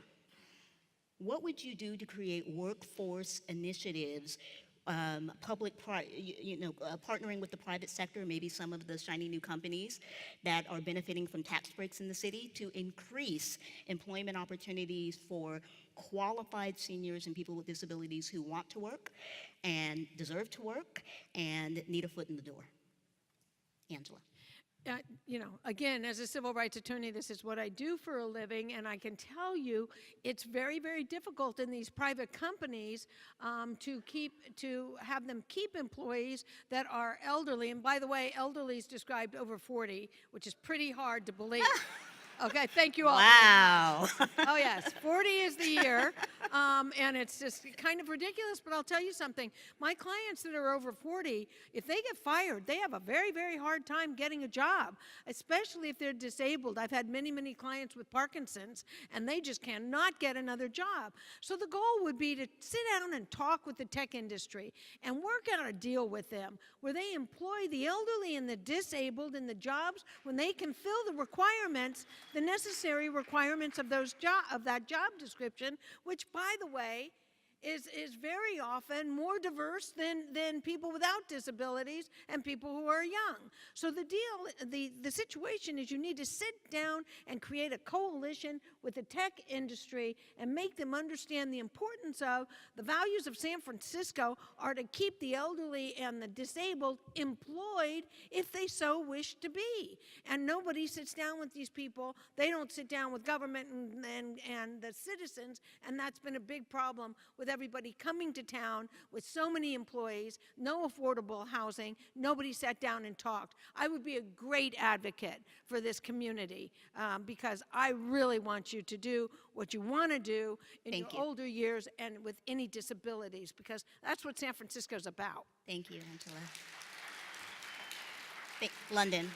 what would you do to create workforce initiatives, partnering with the private sector, maybe some of the shiny new companies that are benefiting from tax breaks in the city, to increase employment opportunities for qualified seniors and people with disabilities who want to work and deserve to work and need a foot in the door? Angela. Again, as a civil rights attorney, this is what I do for a living, and I can tell you it's very, very difficult in these private companies to have them keep employees that are elderly. And by the way, elderly is described over 40, which is pretty hard to believe. Okay, thank you all. Wow. Oh yes, 40 is the year, and it's just kind of ridiculous, but I'll tell you something. My clients that are over 40, if they get fired, they have a very, very hard time getting a job, especially if they're disabled. I've had many, many clients with Parkinson's, and they just cannot get another job. So the goal would be to sit down and talk with the tech industry and work out a deal with them where they employ the elderly and the disabled in the jobs when they can fill the requirements, the necessary requirements of that job description, which, by the way, is very often more diverse than people without disabilities and people who are young. So the situation is you need to sit down and create a coalition with the tech industry and make them understand the importance of the values of San Francisco are to keep the elderly and the disabled employed if they so wish to be. And nobody sits down with these people. They don't sit down with government and the citizens, and that's been a big problem with everybody coming to town with so many employees, no affordable housing, nobody sat down and talked. I would be a great advocate for this community because I really want you to do what you want to do in Thank your you. older years and with any disabilities, because that's what San Francisco's about. Thank you, Angela. London.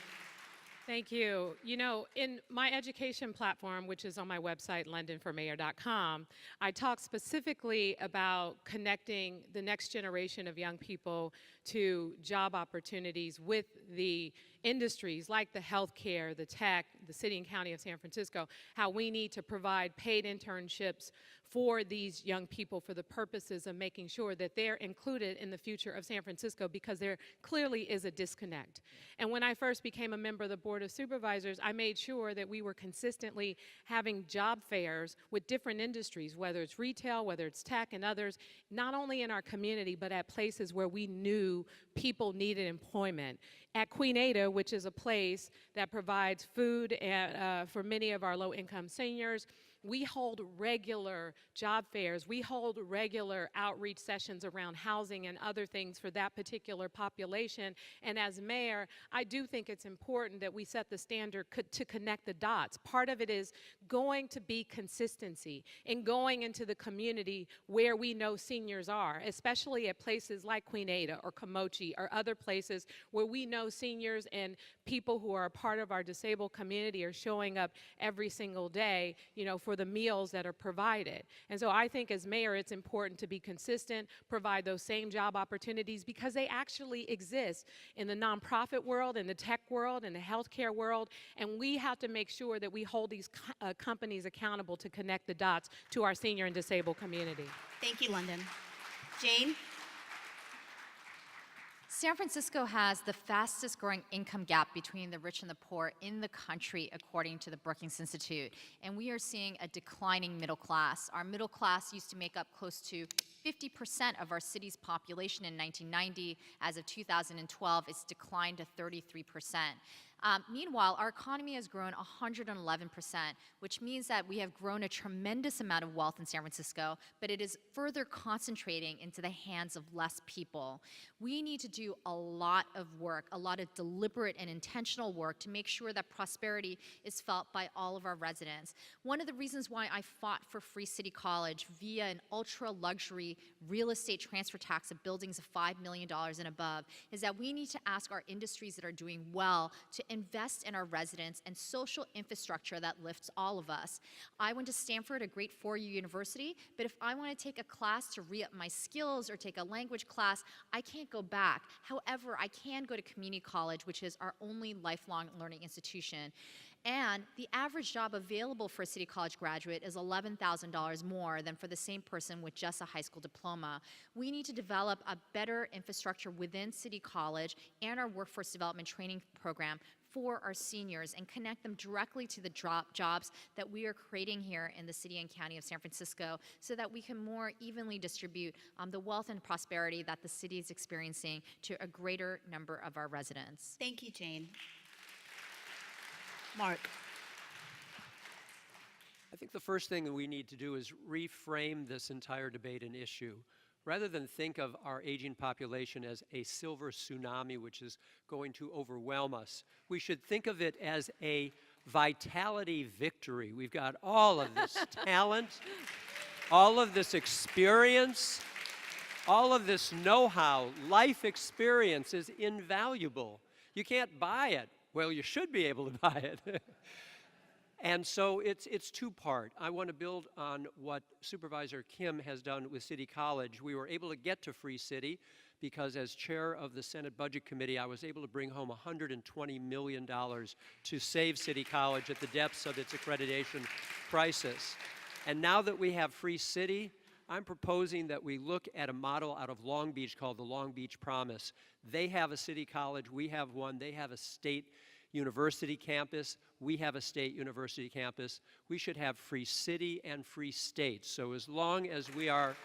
Thank you. You know, in my education platform, which is on my website, londonformayor.com, I talk specifically about connecting the next generation of young people to job opportunities with the industries like the healthcare, the tech, the city and county of San Francisco, how we need to provide paid internships for these young people for the purposes of making sure that they're included in the future of San Francisco, because there clearly is a disconnect. And when I first became a member of the Board of Supervisors, I made sure that we were consistently having job fairs with different industries, whether it's retail, whether it's tech and others, not only in our community, but at places where we knew people needed employment. At Queen Ada, which is a place that provides food for many of our low-income seniors, we hold regular job fairs. We hold regular outreach sessions around housing and other things for that particular population. And as mayor, I do think it's important that we set the standard to connect the dots. Part of it is going to be consistency in going into the community where we know seniors are, especially at places like Queen Ada or Komochi or other places where we know seniors and people who are a part of our disabled community are showing up every single day, you know, for the meals that are provided. And so I think as mayor, it's important to be consistent, provide those same job opportunities, because they actually exist in the nonprofit world, in the tech world, in the healthcare world, and we have to make sure that we hold these companies accountable to connect the dots to our senior and disabled community. Thank you, London. Jane? San Francisco has the fastest growing income gap between the rich and the poor in the country, according to the Brookings Institute. And we are seeing a declining middle class. Our middle class used to make up close to 50% of our city's population in 1990. As of 2012, it's declined to 33%. Meanwhile, our economy has grown 111%, which means that we have grown a tremendous amount of wealth in San Francisco, but it is further concentrating into the hands of less people. We need to do a lot of work, a lot of deliberate and intentional work to make sure that prosperity is felt by all of our residents. One of the reasons why I fought for Free City College via an ultra-luxury real estate transfer tax of buildings of $5 million and above is that we need to ask our industries that are doing well to invest in our residents and social infrastructure that lifts all of us. I went to Stanford, a great four-year university, but if I want to take a class to re-up my skills or take a language class, I can't go back. However, I can go to community college, which is our only lifelong learning institution. And the average job available for a City College graduate is $11,000 more than for the same person with just a high school diploma. We need to develop a better infrastructure within City College and our workforce development training program for our seniors and connect them directly to the jobs that we are creating here in the city and county of San Francisco so that we can more evenly distribute the wealth and prosperity that the city is experiencing to a greater number of our residents. Thank you, Jane. Mark? I think the first thing that we need to do is reframe this entire debate and issue. Rather than think of our aging population as a silver tsunami which is going to overwhelm us, we should think of it as a vitality victory. We've got all of this talent, all of this experience, all of this know-how. Life experience is invaluable. You can't buy it. Well, you should be able to buy it. And so it's two-part. I want to build on what Supervisor Kim has done with City College. We were able to get to Free City because as chair of the Senate Budget Committee, I was able to bring home $120 million to save City College at the depths of its accreditation crisis. And now that we have Free City, I'm proposing that we look at a model out of Long Beach called the Long Beach Promise. They have a City College, we have one, they have a state university campus, we have a state university campus. We should have Free City and Free State. So as long as we are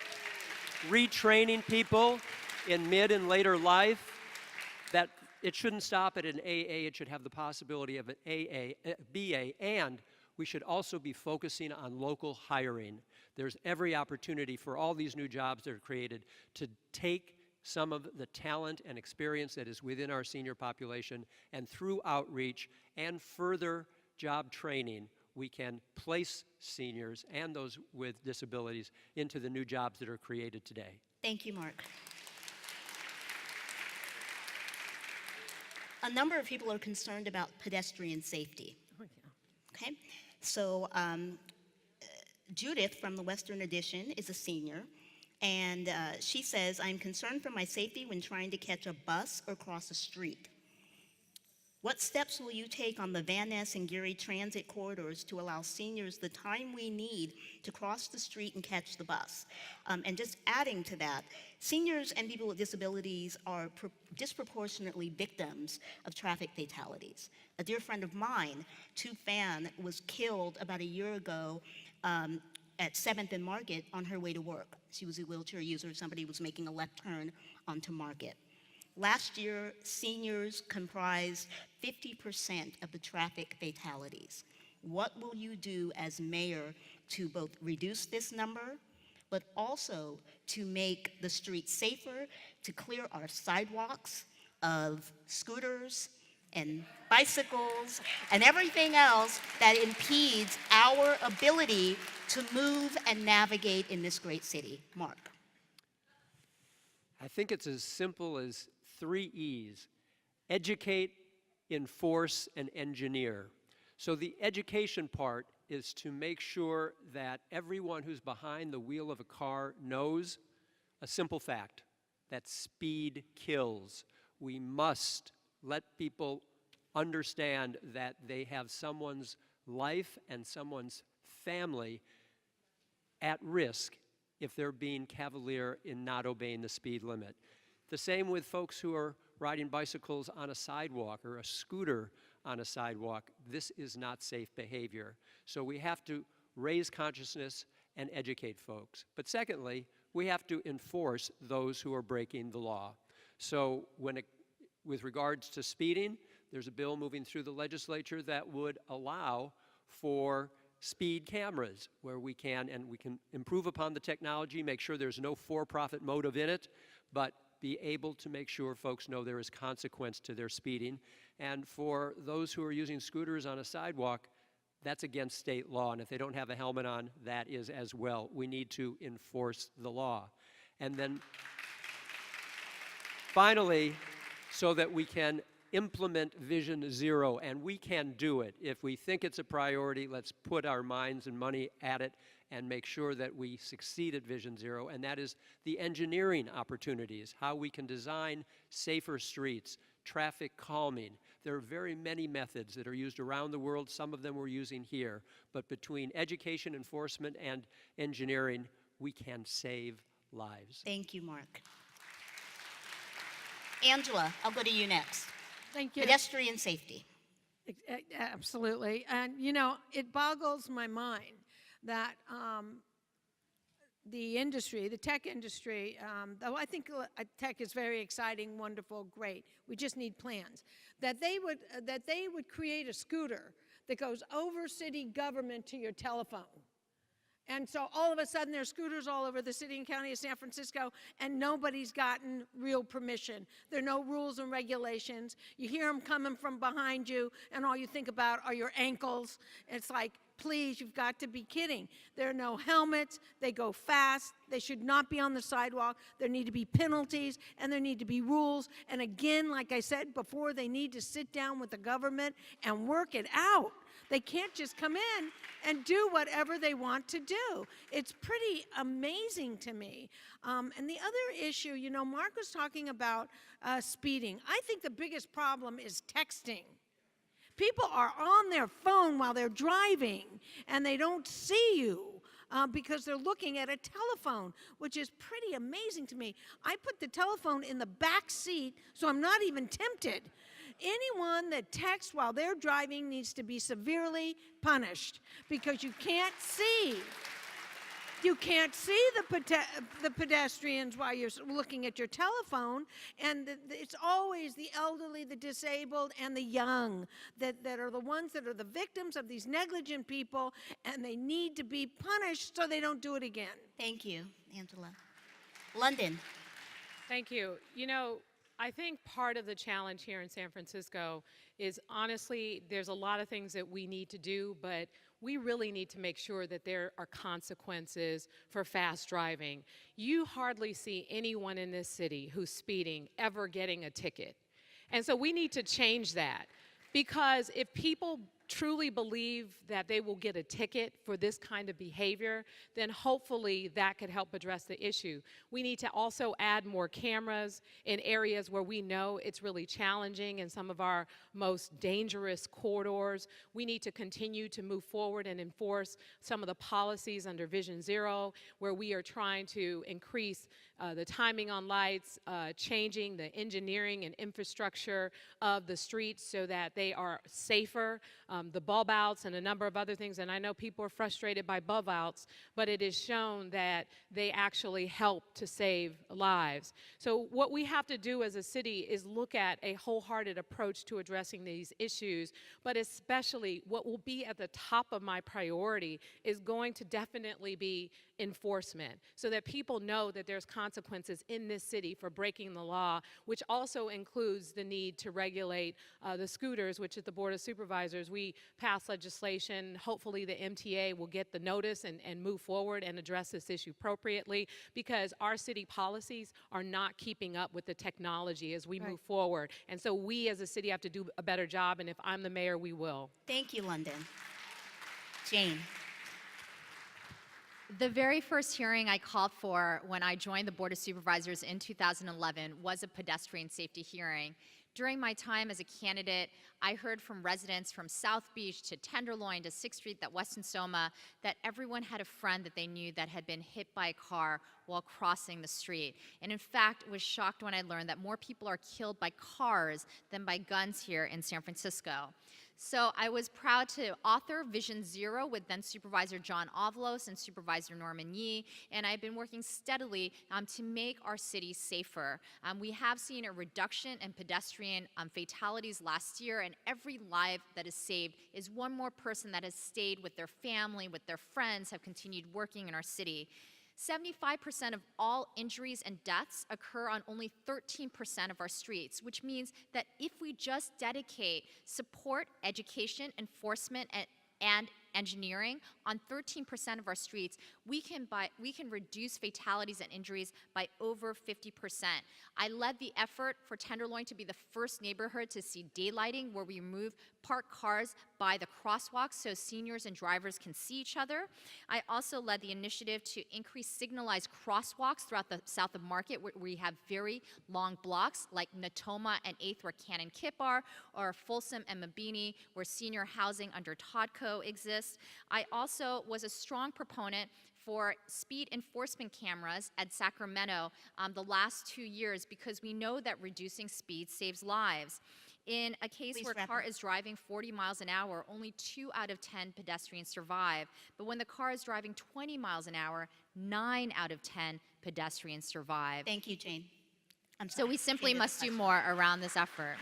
retraining people in mid and later life, that it shouldn't stop at an AA, it should have the possibility of an BA, and we should also be focusing on local hiring. There's every opportunity for all these new jobs that are created to take some of the talent and experience that is within our senior population, and through outreach and further job training, we can place seniors and those with disabilities into the new jobs that are created today. Thank you, Mark. A number of people are concerned about pedestrian safety. Okay, so Judith from the Western Addition is a senior, and she says, "I'm concerned for my safety when trying to catch a bus or cross a street. What steps will you take on the Van Ness and Geary transit corridors to allow seniors the time we need to cross the street and catch the bus?" And just adding to that, seniors and people with disabilities are disproportionately victims of traffic fatalities. A dear friend of mine, Tu Fan, was killed about a year ago at 7th and Market on her way to work. She was a wheelchair user. Somebody was making a left turn onto Market. Last year, seniors comprised 50% of the traffic fatalities. What will you do as mayor to both reduce this number, but also to make the streets safer, to clear our sidewalks of scooters and bicycles and everything else that impedes our ability to move and navigate in this great city? Mark. I think it's as simple as 3 E's: educate, enforce, and engineer. So the education part is to make sure that everyone who's behind the wheel of a car knows a simple fact, that speed kills. We must let people understand that they have someone's life and someone's family at risk if they're being cavalier in not obeying the speed limit. The same with folks who are riding bicycles on a sidewalk or a scooter on a sidewalk. This is not safe behavior. So we have to raise consciousness and educate folks. But secondly, we have to enforce those who are breaking the law. So with regards to speeding, there's a bill moving through the legislature that would allow for speed cameras where we can improve upon the technology, make sure there's no for-profit motive in it, but be able to make sure folks know there is consequence to their speeding. And for those who are using scooters on a sidewalk, that's against state law, and if they don't have a helmet on, that is as well. We need to enforce the law. And then finally, so that we can implement Vision Zero, and we can do it. If we think it's a priority, let's put our minds and money at it and make sure that we succeed at Vision Zero, and that is the engineering opportunities, how we can design safer streets, traffic calming. There are very many methods that are used around the world. Some of them we're using here, but between education, enforcement, and engineering, we can save lives. Thank you, Mark. Angela, I'll go to you next. Thank you. Pedestrian safety. Absolutely. And, you know, it boggles my mind that the industry, the tech industry, though I think tech is very exciting, wonderful, great. We just need plans. That they would create a scooter that goes over city government to your telephone. And so all of a sudden there's scooters all over the city and county of San Francisco, and nobody's gotten real permission. There are no rules and regulations. You hear them coming from behind you, and all you think about are your ankles. It's like, please, you've got to be kidding. There are no helmets. They go fast. They should not be on the sidewalk. There need to be penalties, and there need to be rules. And again, like I said before, they need to sit down with the government and work it out. They can't just come in and do whatever they want to do. It's pretty amazing to me. And the other issue, you know, Mark was talking about speeding. I think the biggest problem is texting. People are on their phone while they're driving, and they don't see you because they're looking at a telephone, which is pretty amazing to me. I put the telephone in the back seat, so I'm not even tempted. Anyone that texts while they're driving needs to be severely punished because you can't see. You can't see the pedestrians while you're looking at your telephone, and it's always the elderly, the disabled, and the young that are the ones that are the victims of these negligent people, and they need to be punished so they don't do it again. Thank you, Angela. London. Thank you. You know, I think part of the challenge here in San Francisco is honestly, there's a lot of things that we need to do, but we really need to make sure that there are consequences for fast driving. You hardly see anyone in this city who's speeding ever getting a ticket. And so we need to change that, because if people truly believe that they will get a ticket for this kind of behavior, then hopefully that could help address the issue. We need to also add more cameras in areas where we know it's really challenging in some of our most dangerous corridors. We need to continue to move forward and enforce some of the policies under Vision Zero, where we are trying to increase the timing on lights, changing the engineering and infrastructure of the streets so that they are safer, the bulb outs and a number of other things. And I know people are frustrated by bulb outs, but it is shown that they actually help to save lives. So what we have to do as a city is look at a wholehearted approach to addressing these issues, but especially what will be at the top of my priority is going to definitely be enforcement, so that people know that there's consequences in this city for breaking the law, which also includes the need to regulate the scooters, which at the Board of Supervisors, we passed legislation. Hopefully the MTA will get the notice and move forward and address this issue appropriately, because our city policies are not keeping up with the technology as we move forward. And so we as a city have to do a better job, and if I'm the mayor, we will. Thank you, London. Jane. The very first hearing I called for when I joined the Board of Supervisors in 2011 was a pedestrian safety hearing. During my time as a candidate, I heard from residents from South Beach to Tenderloin to 6th Street, that Weston Soma, that everyone had a friend that they knew that had been hit by a car while crossing the street. And in fact, was shocked when I learned that more people are killed by cars than by guns here in San Francisco. So I was proud to author Vision Zero with then Supervisor John Avalos and Supervisor Norman Yee, and I've been working steadily to make our city safer. We have seen a reduction in pedestrian fatalities last year, and every life that is saved is one more person that has stayed with their family, with their friends, have continued working in our city. 75% of all injuries and deaths occur on only 13% of our streets, which means that if we just dedicate support, education, enforcement, and engineering on 13% of our streets, we can reduce fatalities and injuries by over 50%. I led the effort for Tenderloin to be the first neighborhood to see daylighting, where we remove parked cars by the crosswalks so seniors and drivers can see each other. I also led the initiative to increase signalized crosswalks throughout the south of Market, where we have very long blocks like Natoma and 8th, where Cannon Kip are, or Folsom and Mabini, where senior housing under Todco exists. I also was a strong proponent for speed enforcement cameras at Sacramento the last 2 years, because we know that reducing speed saves lives. In a case where a car is driving 40 miles an hour, only 2 out of 10 pedestrians survive. But when the car is driving 20 miles an hour, 9 out of 10 pedestrians survive. Thank you, Jane. So we simply must do more around this effort.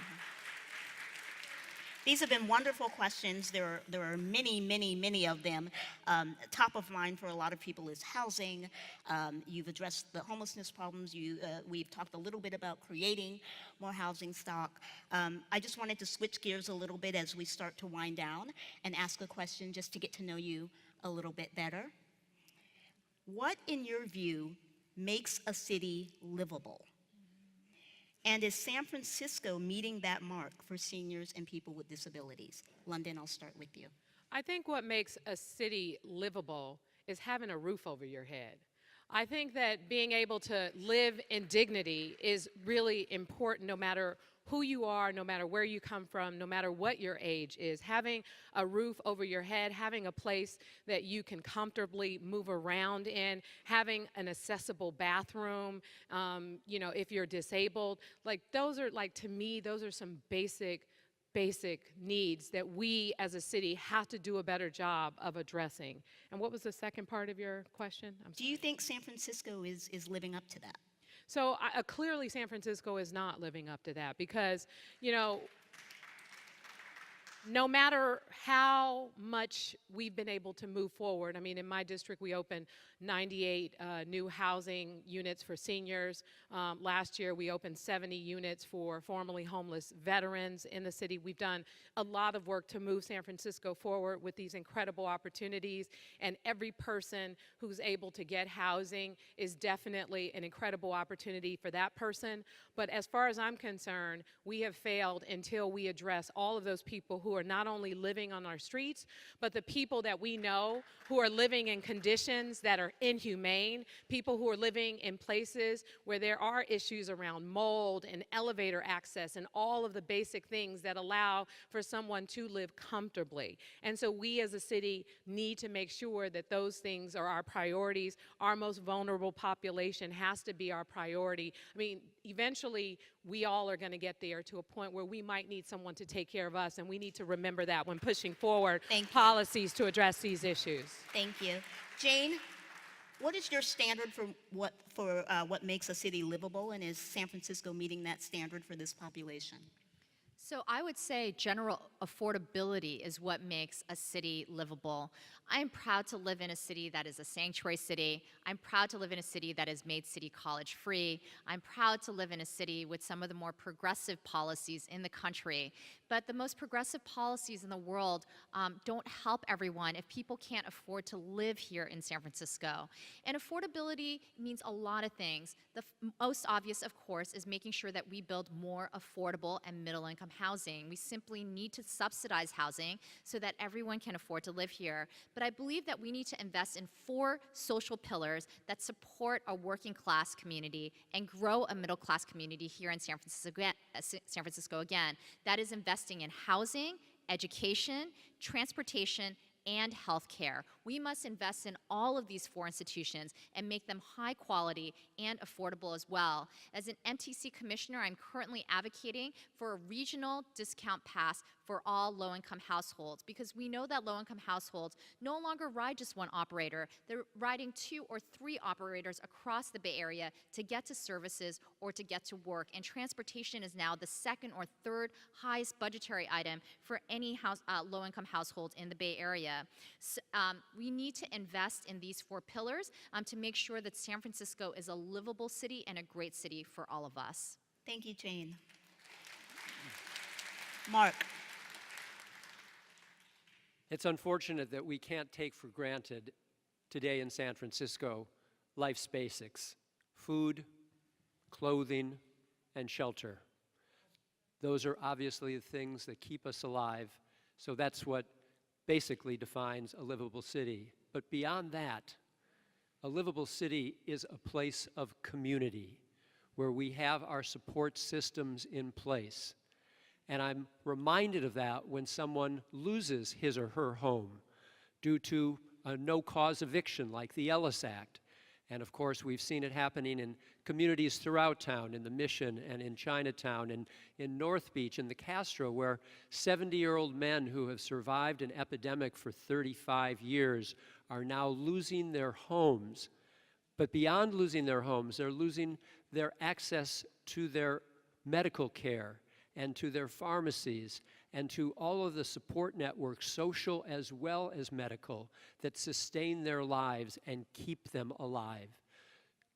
These have been wonderful questions. There are many, many, many of them. Top of mind for a lot of people is housing. You've addressed the homelessness problems. We've talked a little bit about creating more housing stock. I just wanted to switch gears a little bit as we start to wind down and ask a question just to get to know you a little bit better. What, in your view, makes a city livable? And is San Francisco meeting that mark for seniors and people with disabilities? London, I'll start with you. I think what makes a city livable is having a roof over your head. I think that being able to live in dignity is really important, no matter who you are, no matter where you come from, no matter what your age is. Having a roof over your head, having a place that you can comfortably move around in, having an accessible bathroom, if you're disabled, like those are, like, to me, those are some basic basic needs that we as a city have to do a better job of addressing. And what was the second part of your question? I'm Do you think San Francisco is living up to that? So clearly San Francisco is not living up to that because, you know, no matter how much we've been able to move forward, I mean, in my district, we opened 98 new housing units for seniors. Last year, we opened 70 units for formerly homeless veterans in the city. We've done a lot of work to move San Francisco forward with these incredible opportunities, and every person who's able to get housing is definitely an incredible opportunity for that person. But as far as I'm concerned, we have failed until we address all of those people who are not only living on our streets, but the people that we know who are living in conditions that are inhumane, people who are living in places where there are issues around mold and elevator access and all of the basic things that allow for someone to live comfortably. And so we as a city need to make sure that those things are our priorities. Our most vulnerable population has to be our priority. I mean, eventually we all are going to get there to a point where we might need someone to take care of us, and we need to remember that when pushing forward policies to address these issues. Thank you. Jane, what is your standard for what makes a city livable, and is San Francisco meeting that standard for this population? So I would say general affordability is what makes a city livable. I'm proud to live in a city that is a sanctuary city. I'm proud to live in a city that has made City College free. I'm proud to live in a city with some of the more progressive policies in the country. But the most progressive policies in the world don't help everyone if people can't afford to live here in San Francisco. And affordability means a lot of things. The most obvious, of course, is making sure that we build more affordable and middle-income housing. We simply need to subsidize housing so that everyone can afford to live here. But I believe that we need to invest in 4 social pillars that support a working class community and grow a middle class community here in San Francisco again. That is investing in housing, education, transportation, and healthcare. We must invest in all of these 4 institutions and make them high quality and affordable as well. As an MTC commissioner, I'm currently advocating for a regional discount pass for all low-income households, because we know that low-income households no longer ride just one operator. They're riding 2 or 3 operators across the Bay Area to get to services or to get to work. And transportation is now the 2nd or 3rd highest budgetary item for any low-income household in the Bay Area. So, we need to invest in these 4 pillars to make sure that San Francisco is a livable city and a great city for all of us. Thank you, Jane. Mark. It's unfortunate that we can't take for granted today in San Francisco life's basics: food, clothing, and shelter. Those are obviously the things that keep us alive, so that's what basically defines a livable city. But beyond that, a livable city is a place of community where we have our support systems in place. And I'm reminded of that when someone loses his or her home due to a no-cause eviction like the Ellis Act. And of course, we've seen it happening in communities throughout town, in the Mission and in Chinatown and in North Beach and the Castro, where 70-year-old men who have survived an epidemic for 35 years are now losing their homes. But beyond losing their homes, they're losing their access to their medical care and to their pharmacies and to all of the support networks, social as well as medical, that sustain their lives and keep them alive.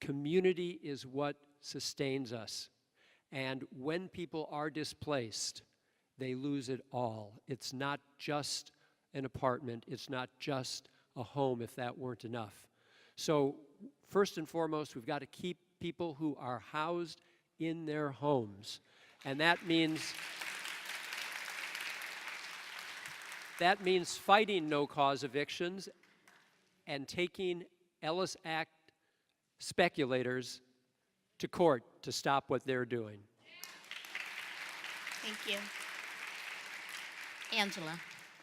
Community is what sustains us. And when people are displaced, they lose it all. It's not just an apartment. It's not just a home, if that weren't enough. So first and foremost, we've got to keep people who are housed in their homes. And that means fighting no-cause evictions and taking Ellis Act speculators to court to stop what they're doing. Thank you. Angela,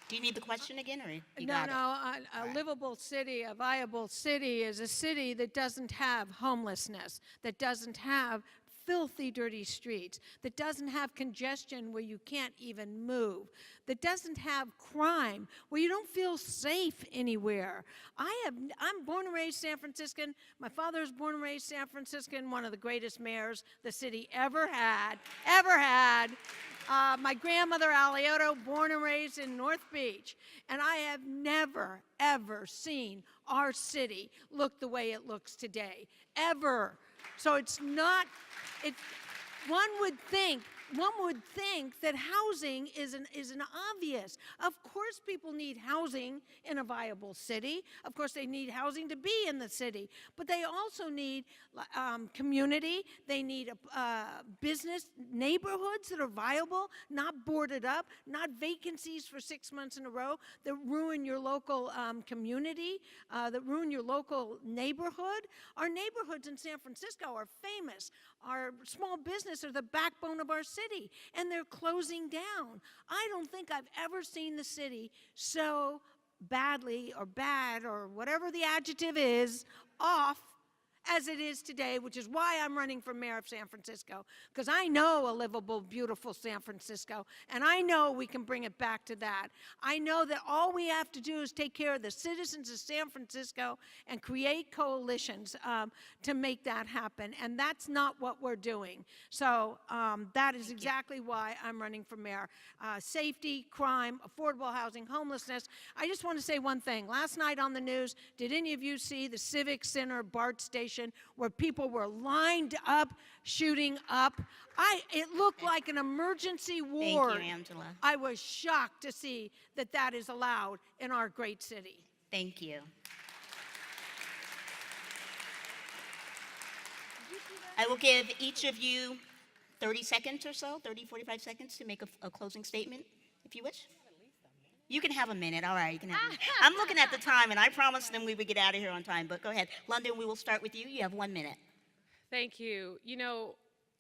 do you need the question again, or you No, got it? no, a livable city, a viable city is a city that doesn't have homelessness, that doesn't have filthy, dirty streets, that doesn't have congestion where you can't even move, that doesn't have crime, where you don't feel safe anywhere. I'm born and raised San Franciscan. My father was born and raised San Franciscan, one of the greatest mayors the city ever had, my grandmother, Alioto, born and raised in North Beach, and I have never, ever seen our city look the way it looks today, ever. So it's not, one would think that housing is an obvious. Of course people need housing in a viable city. Of course they need housing to be in the city. But they also need community. They need business neighborhoods that are viable, not boarded up, not vacancies for 6 months in a row that ruin your local community, that ruin your local neighborhood. Our neighborhoods in San Francisco are famous. Our small business are the backbone of our city, and they're closing down. I don't think I've ever seen the city so badly or bad or whatever the adjective is off as it is today, which is why I'm running for mayor of San Francisco, because I know a livable, beautiful San Francisco, and I know we can bring it back to that. I know that all we have to do is take care of the citizens of San Francisco and create coalitions to make that happen, and that's not what we're doing. So that is exactly why I'm running for mayor. Safety, crime, affordable housing, homelessness. I just want to say one thing. Last night on the news, did any of you see the Civic Center BART station where people were lined up, shooting up? It looked like an emergency ward. Thank you, Angela. I was shocked to see that that is allowed in our great city. Thank you. I will give each of you 30 seconds or so, 30, 45 seconds to make a closing statement, if you wish. You can have a minute. All right, you can have a minute. I'm looking at the time, and I promised them we would get out of here on time, but go ahead. London, we will start with you. You have 1 minute. Thank you. You know,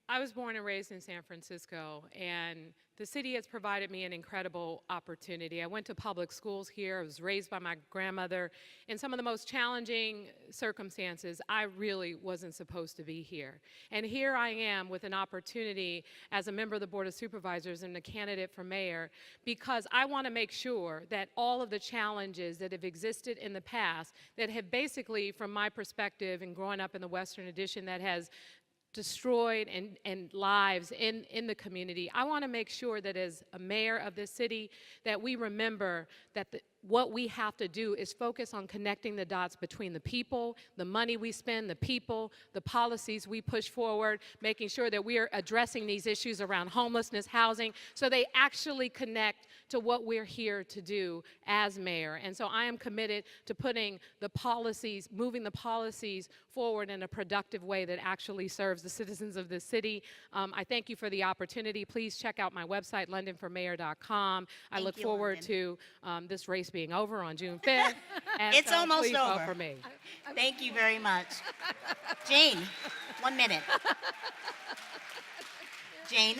I was born and raised in San Francisco, and the city has provided me an incredible opportunity. I went to public schools here. I was raised by my grandmother in some of the most challenging circumstances. I really wasn't supposed to be here. And here I am with an opportunity as a member of the Board of Supervisors and a candidate for mayor, because I want to make sure that all of the challenges that have existed in the past, that have basically, from my perspective and growing up in the Western Addition, that has destroyed and lives in the community. I want to make sure that as a mayor of this city that we remember that what we have to do is focus on connecting the dots between the people, the money we spend, the people, the policies we push forward, making sure that we are addressing these issues around homelessness, housing, so they actually connect to what we're here to do as mayor. And so I am committed to putting the policies, moving the policies forward in a productive way that actually serves the citizens of this city. I thank you for the opportunity. Please check out my website, londonformayor.com. I look forward to this race being over on June 5th. And It's so almost please vote over. for me. Thank you very much. Jane, 1 minute. Jane,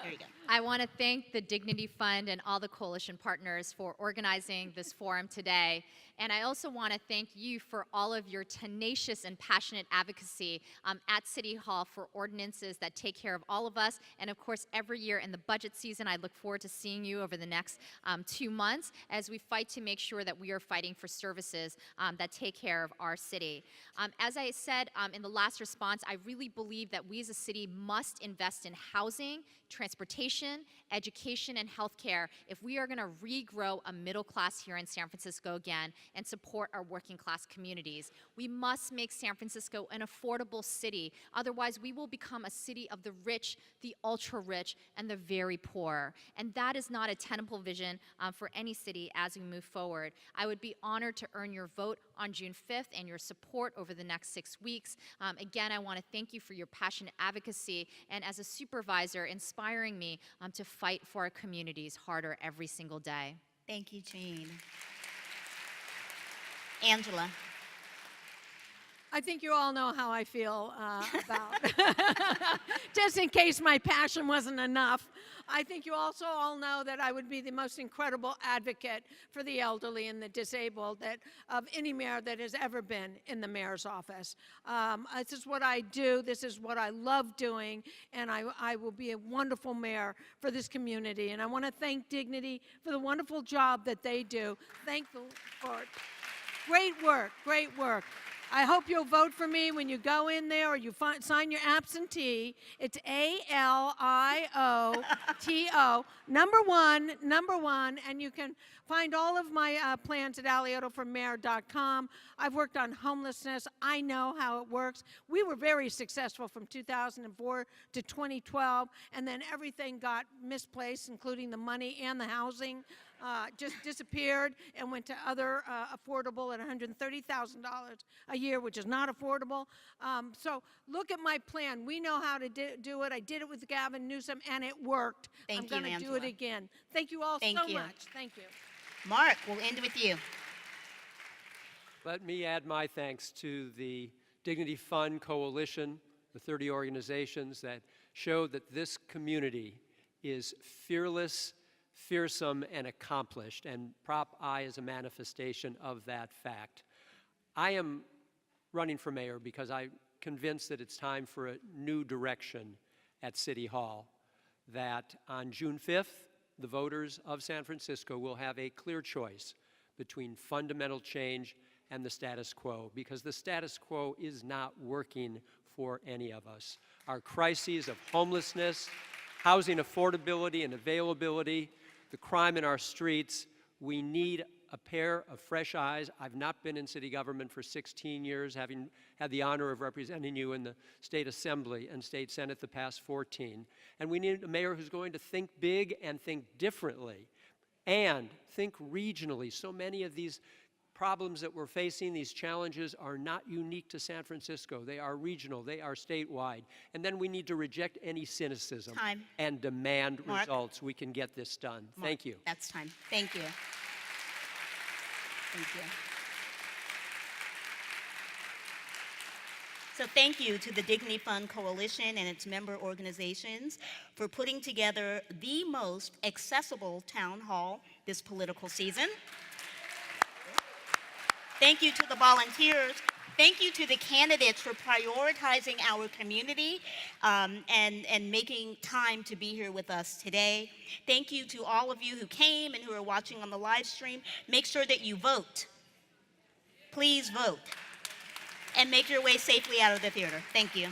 there you go. I want to thank the Dignity Fund and all the coalition partners for organizing this forum today. And I also want to thank you for all of your tenacious and passionate advocacy at City Hall for ordinances that take care of all of us. And of course, every year in the budget season, I look forward to seeing you over the next 2 months as we fight to make sure that we are fighting for services that take care of our city. As I said in the last response, I really believe that we as a city must invest in housing, transportation, education, and healthcare if we are going to regrow a middle class here in San Francisco again and support our working class communities. We must make San Francisco an affordable city. Otherwise, we will become a city of the rich, the ultra rich, and the very poor. And that is not a tenable vision for any city as we move forward. I would be honored to earn your vote on June 5th and your support over the next 6 weeks. Again, I want to thank you for your passionate advocacy and as a supervisor, inspiring me to fight for our communities harder every single day. Thank you, Jane. Angela. I think you all know how I feel about, just in case my passion wasn't enough. I think you also all know that I would be the most incredible advocate for the elderly and the disabled of any mayor that has ever been in the mayor's office. This is what I do, this is what I love doing, and I will be a wonderful mayor for this community. And I want to thank Dignity for the wonderful job that they do. Thank them for it. Great work, great work. I hope you'll vote for me when you go in there or you sign your absentee. It's ALIOTO, number one, and you can find all of my plans at aliotoformayor.com. I've worked on homelessness. I know how it works. We were very successful from 2004 to 2012, and then everything got misplaced, including the money and the housing. Just disappeared and went to other affordable at $130,000 a year, which is not affordable. So look at my plan. We know how to do it. I did it with Gavin Newsom, and it worked. Thank you, I'm going to do it Angela. again. Thank you all Thank so you. much. Thank you. Mark, we'll end with you. Let me add my thanks to the Dignity Fund Coalition, the 30 organizations that show that this community is fearless, fearsome, and accomplished, and Prop I is a manifestation of that fact. I am running for mayor because I'm convinced that it's time for a new direction at City Hall, that on June 5th, the voters of San Francisco will have a clear choice between fundamental change and the status quo, because the status quo is not working for any of us. Our crises of homelessness, housing affordability and availability, the crime in our streets, we need a pair of fresh eyes. I've not been in city government for 16 years, having had the honor of representing you in the State Assembly and State Senate the past 14. And we need a mayor who's going to think big and think differently and think regionally. So many of these problems that we're facing, these challenges, are not unique to San Francisco. They are regional, they are statewide. And then we need to reject any cynicism Time. and demand Mark. results. We can get this done. Mark, Thank you. That's time. Thank you. Thank you. So thank you to the Dignity Fund Coalition and its member organizations for putting together the most accessible town hall this political season. Thank you to the volunteers. Thank you to the candidates for prioritizing our community and making time to be here with us today. Thank you to all of you who came and who are watching on the live stream. Make sure that you vote. Please vote. And make your way safely out of the theater. Thank you.